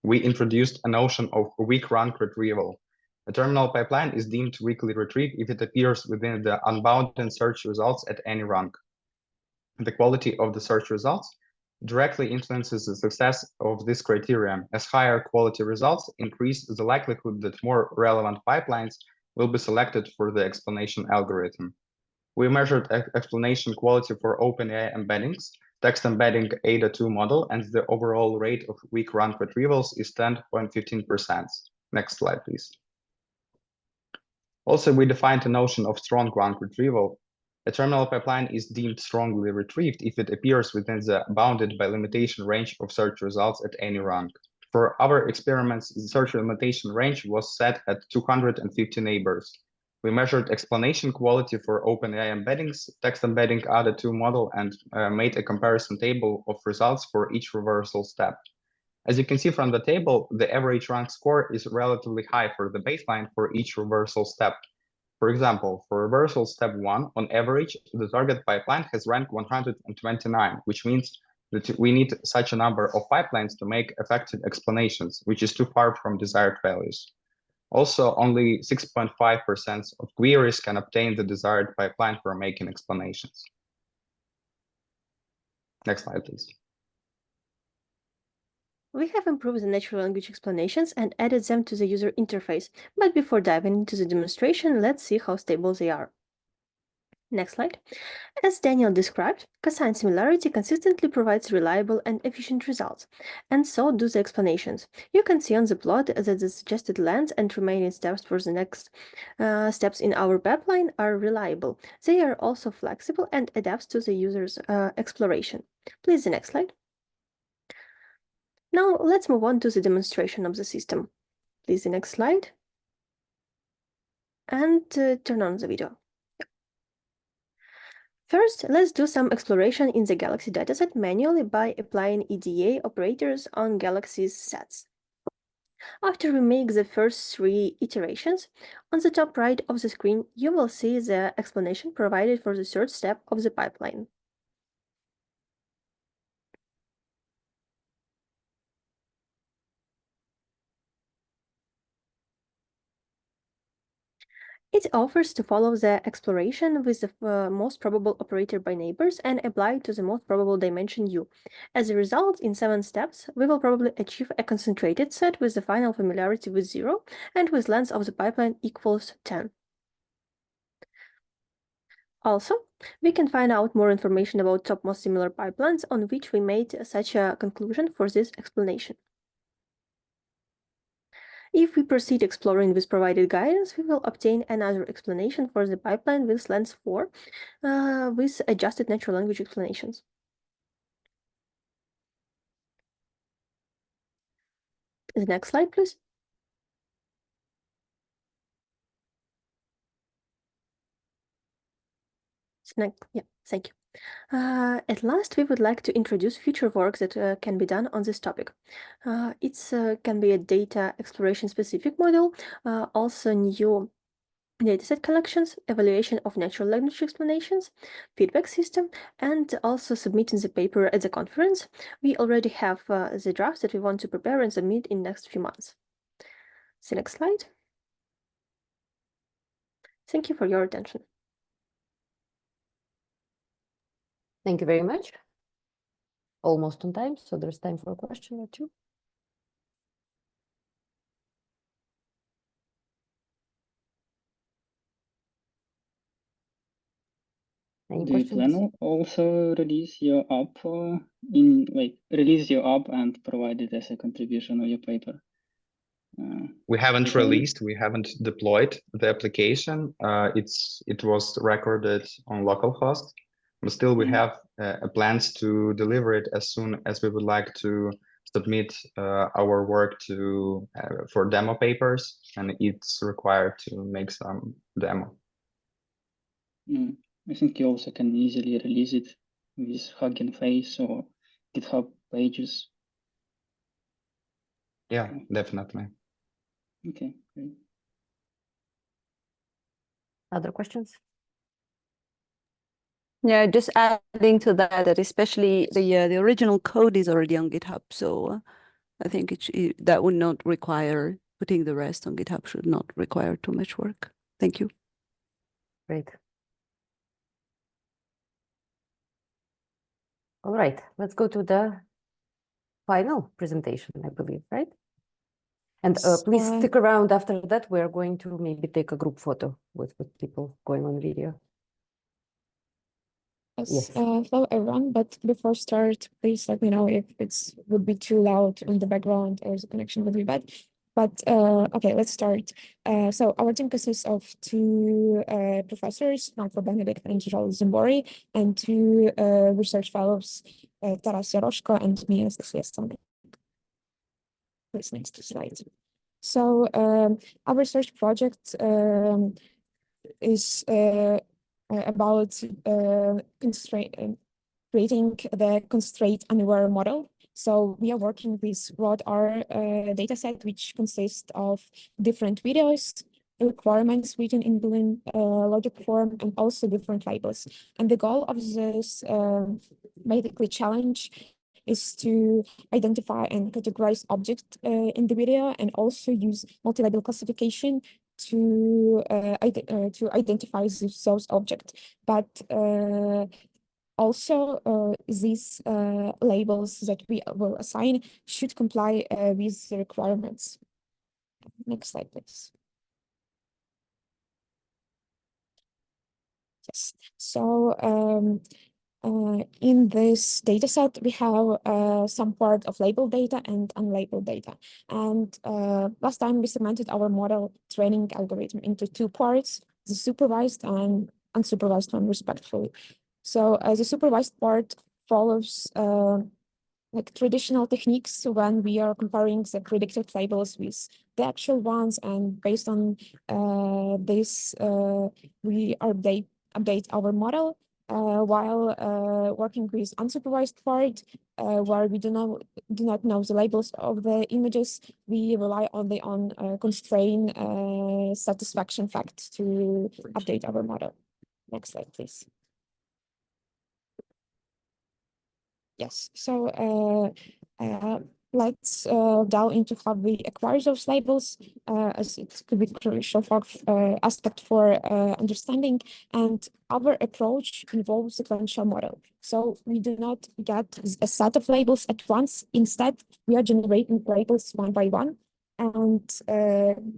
We introduced a notion of weak rank retrieval. A terminal pipeline is deemed weakly retrieved if it appears within the unbounded search results at any rank. The quality of the search results directly influences the success of this criterion, as higher quality results increase the likelihood that more relevant pipelines will be selected for the explanation algorithm. We measured explanation quality for OpenAI embeddings, text embedding ADA2 model, and the overall rate of weak rank retrievals is 10.15%. Next slide, please. Also, we defined a notion of strong rank retrieval. A terminal pipeline is deemed strongly retrieved if it appears within the bounded by limitation range of search results at any rank. For our experiments, the search limitation range was set at 250 neighbors. We measured explanation quality for OpenAI embeddings, text embedding ADA2 model, and made a comparison table of results for each reversal step. As you can see from the table, the average rank score is relatively high for the baseline for each reversal step. For example, for reversal step 1, on average, the target pipeline has rank 129, which means that we need such a number of pipelines to make effective explanations, which is too far from desired values. Also, only 6.5% of queries can obtain the desired pipeline for making explanations. Next slide, please. We have improved the natural language explanations and added them to the user interface, but before diving into the demonstration, let's see how stable they are. Next slide. As Daniel described, cosine similarity consistently provides reliable and efficient results, and so do the explanations. You can see on the plot that the suggested length and remaining steps for the next steps in our pipeline are reliable. They are also flexible and adapt to the user's exploration. Please, the next slide. Now, let's move on to the demonstration of the system. Please, the next slide. And turn on the video. First, let's do some exploration in the Galaxy dataset manually by applying EDA operators on Galaxy's sets. After we make the first 3 iterations, on the top right of the screen, you will see the explanation provided for the third step of the pipeline. It offers to follow the exploration with the most probable operator by neighbors and apply to the most probable dimension U. As a result, in 7 steps, we will probably achieve a concentrated set with the final familiarity with 0 and with length of the pipeline equals 10. Also, we can find out more information about top most similar pipelines on which we made such a conclusion for this explanation. If we proceed exploring with provided guidance, we will obtain another explanation for the pipeline with length 4 with adjusted natural language explanations. The next slide, please. Yeah, thank you. At last, we would like to introduce future work that can be done on this topic. It can be a data exploration specific model, also new dataset collections, evaluation of natural language explanations, feedback system, and also submitting the paper at the conference. We already have the drafts that we want to prepare and submit in the next few months. The next slide. Thank you for your attention. Thank you very much. Almost on time, so there's time for a question or two. Do you plan also release your app release your app and provide it as a contribution of your paper? We haven't released, we haven't deployed the application. It was recorded on localhost, but still we have plans to deliver it as soon as we would like to submit our work to for demo papers, and it's required to make some demo. I think you also can easily release it with Hugging Face or GitHub pages. Yeah, definitely. Okay, great. Other questions? Yeah, just adding to that, that especially the original code is already on GitHub, so I think that would not require putting the rest on GitHub, should not require too much work. Thank you. Great. All right, let's go to the final presentation, I believe, right? And please stick around after that. We're going to maybe take a group photo with people going on video. Yes. Hello everyone, but before start, please let me know if it would be too loud in the background or the connection would be bad. But okay, let's start. So our team consists of two professors, Marco Benedict and Joel Zimbori, and two research fellows, Taras Yaroshko and me as the CSM. Please, next slide. So our research project is about creating the constraint unaware model. So we are working with RAI dataset, which consists of different videos, requirements written in Boolean logic form, and also different labels. And the goal of this basically challenge is to identify and categorize objects in the video, and also use multi-label classification to identify those objects. But also these labels that we will assign should comply with the requirements. Next slide, please. Yes. So in this dataset, we have some part of labeled data and unlabeled data. And last time we segmented our model training algorithm into two parts, the supervised and unsupervised one, respectively. So the supervised part follows like traditional techniques when we are comparing the predicted labels with the actual ones, and based on this, we update our model. While working with unsupervised part, where we do not know the labels of the images, we rely only on constraint satisfaction fact to update our model. Next slide, please. Yes, so let's delve into how we acquire those labels, as it could be crucial for aspect for understanding. And our approach involves sequential model. So we do not get a set of labels at once. Instead, we are generating labels one by one. And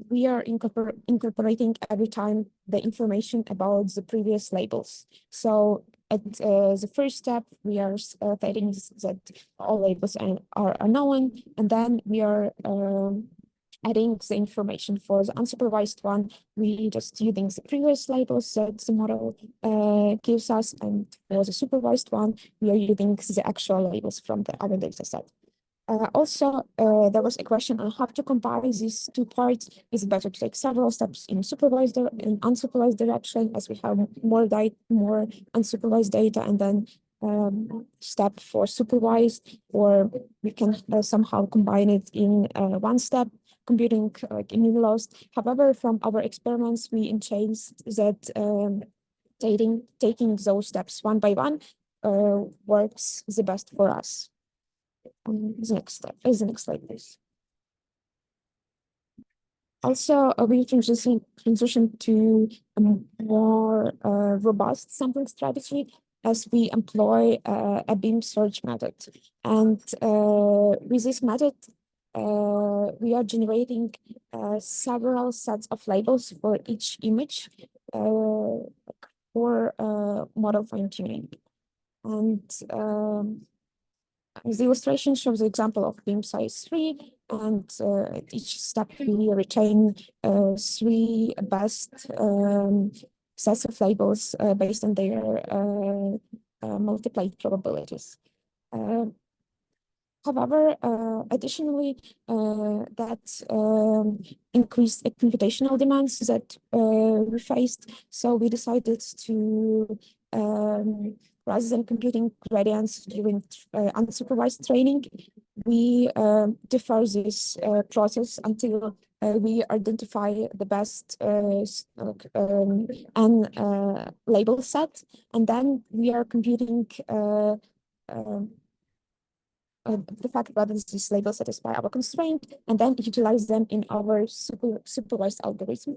we are incorporating every time the information about the previous labels. So at the first step, we are stating that all labels are unknown, and then we are adding the information for the unsupervised one. We just using the previous labels that the model gives us, and for the supervised one, we are using the actual labels from the other data set. Also, there was a question on how to combine these two parts. Is it better to take several steps in supervised and unsupervised direction, as we have more unsupervised data, and then step for supervised, or we can somehow combine it in one step, computing like in lost. However, from our experiments, we changed that taking those steps one by one works the best for us. The next slide, please. Also, we transition to a more robust sampling strategy, as we employ a beam search method. And with this method, we are generating several sets of labels for each image, for model fine-tuning. And the illustration shows the example of beam size 3, and each step we retain 3 best sets of labels based on their multiplied probabilities. However, additionally, that increased computational demands that we faced. So we decided to, rather than computing gradients during unsupervised training, we defer this process until we identify the best label set, and then we are computing the fact whether these labels satisfy our constraint, and then utilize them in our supervised algorithm,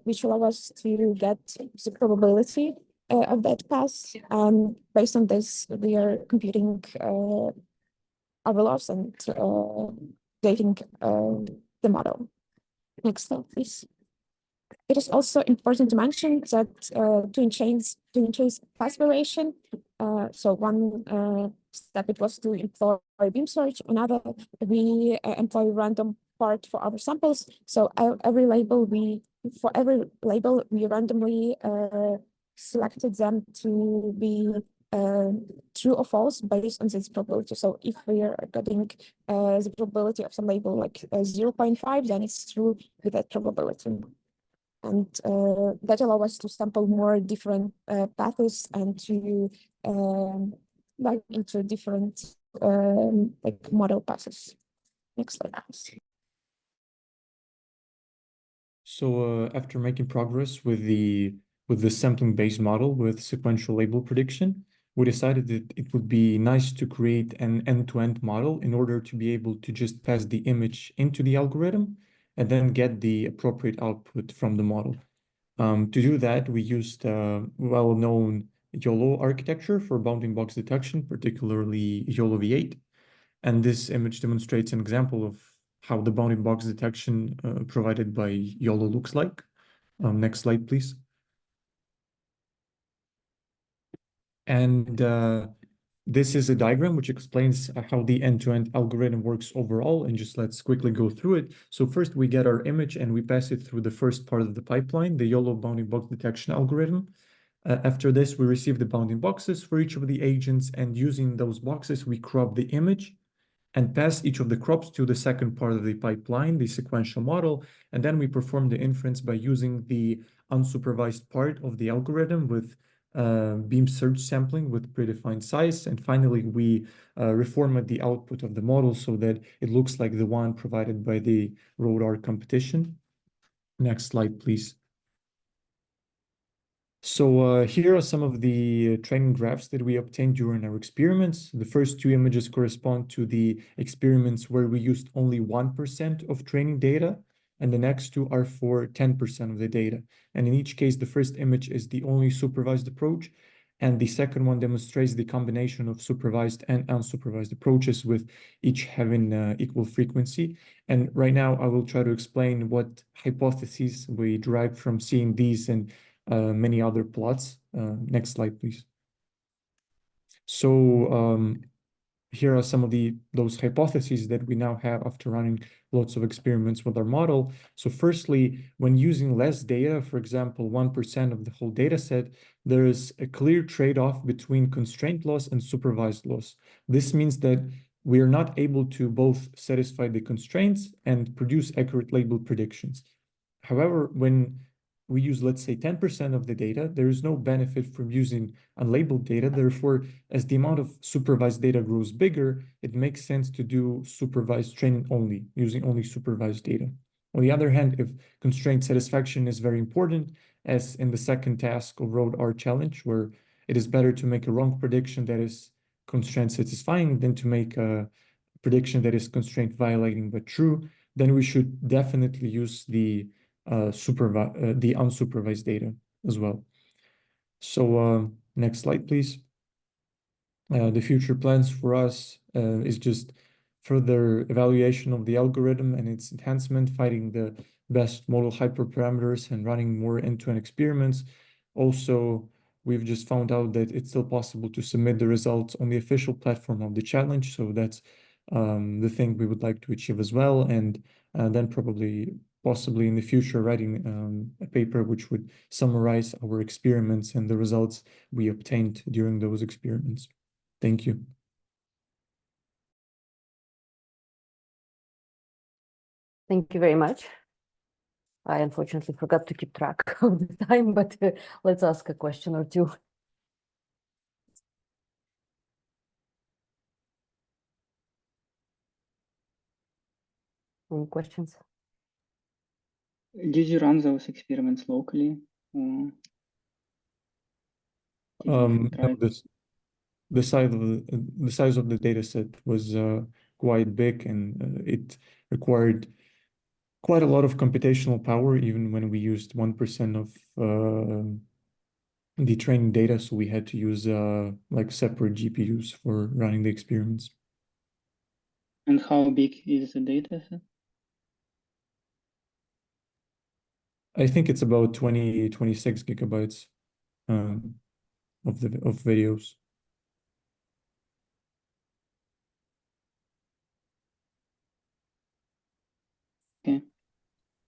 which allow us to get the probability of that pass. And based on this, we are computing our loss and dating the model. Next slide, please. It is also important to mention that to increase pass variation, so one step it was to employ beam search. Another, we employ random part for our samples. So for every label we randomly selected them to be true or false based on this probability. So if we are getting the probability of some label like 0.5, then it's true with that probability. And that allows us to sample more different paths and to like into different like model passes. Next slide, please. So after making progress with the sampling-based model with sequential label prediction, we decided that it would be nice to create an end-to-end model in order to be able to just pass the image into the algorithm and then get the appropriate output from the model. To do that, we used well-known YOLO architecture for bounding box detection, particularly YOLO V8. And this image demonstrates an example of how the bounding box detection provided by YOLO looks like. Next slide, please. And this is a diagram which explains how the end-to-end algorithm works overall, and just let's quickly go through it. So first we get our image and we pass it through the first part of the pipeline, the YOLO bounding box detection algorithm. After this, we receive the bounding boxes for each of the agents, and using those boxes, we crop the image and pass each of the crops to the second part of the pipeline, the sequential model, and then we perform the inference by using the unsupervised part of the algorithm with beam search sampling with predefined size. And finally, we reformat the output of the model so that it looks like the one provided by the RAI competition. Next slide, please. So here are some of the training graphs that we obtained during our experiments. The first 2 images correspond to the experiments where we used only 1% of training data, and the next 2 are for 10% of the data. And in each case, the first image is the only supervised approach, and the second one demonstrates the combination of supervised and unsupervised approaches, with each having equal frequency. And right now, I will try to explain what hypotheses we derived from seeing these and many other plots. Next slide, please. So here are some of those hypotheses that we now have after running lots of experiments with our model. So firstly, when using less data, for example, 1% of the whole data set, there is a clear trade-off between constraint loss and supervised loss. This means that we are not able to both satisfy the constraints and produce accurate label predictions. However, when we use, let's say, 10% of the data, there is no benefit from using unlabeled data. Therefore, as the amount of supervised data grows bigger, it makes sense to do supervised training only, using only supervised data. On the other hand, if constraint satisfaction is very important, as in the second task of RAI challenge, where it is better to make a wrong prediction that is constraint satisfying than to make a prediction that is constraint violating but true, then we should definitely use the unsupervised data as well. So next slide, please. The future plans for us is just further evaluation of the algorithm and its enhancement, finding the best model hyperparameters and running more end-to-end experiments. Also, we've just found out that it's still possible to submit the results on the official platform of the challenge. So that's the thing we would like to achieve as well. And then possibly in the future, writing a paper which would summarize our experiments and the results we obtained during those experiments. Thank you. Thank you very much. I unfortunately forgot to keep track of the time, but let's ask a question or two. Any questions? Did you run those experiments locally? Or did you try? No, the size of the data set was quite big, and it required quite a lot of computational power, even when we used 1% of the training data. So we had to use like separate GPUs for running the experiments. And how big is the data set? I think it's about 26 gigabytes of videos. Okay.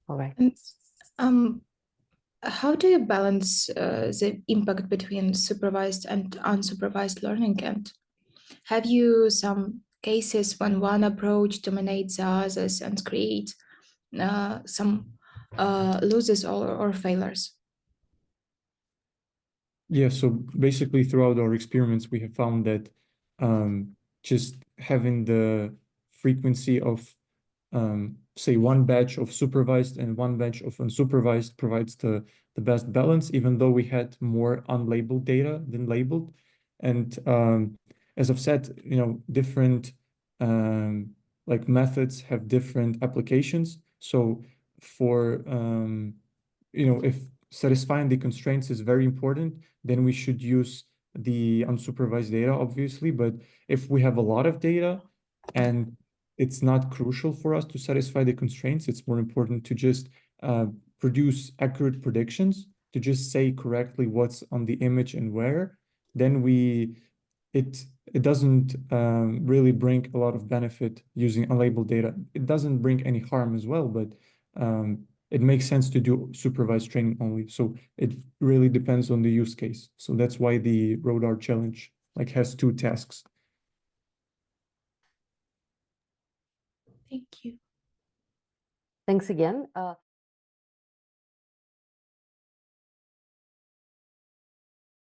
All right. And, how do you balance the impact between supervised and unsupervised learning? And have you some cases when one approach dominates the others and create some losses or failures? Yeah, so basically throughout our experiments, we have found that just having the frequency of, say, one batch of supervised and one batch of unsupervised provides the best balance, even though we had more unlabeled data than labeled. And as I've said, different like methods have different applications. So for, if satisfying the constraints is very important, then we should use the unsupervised data, obviously. But if we have a lot of data and it's not crucial for us to satisfy the constraints, it's more important to just produce accurate predictions, to just say correctly what's on the image and where, then it doesn't really bring a lot of benefit using unlabeled data. It doesn't bring any harm as well, but it makes sense to do supervised training only. So it really depends on the use case. So that's why the RODAR challenge has 2 tasks. Thank you. Thanks again.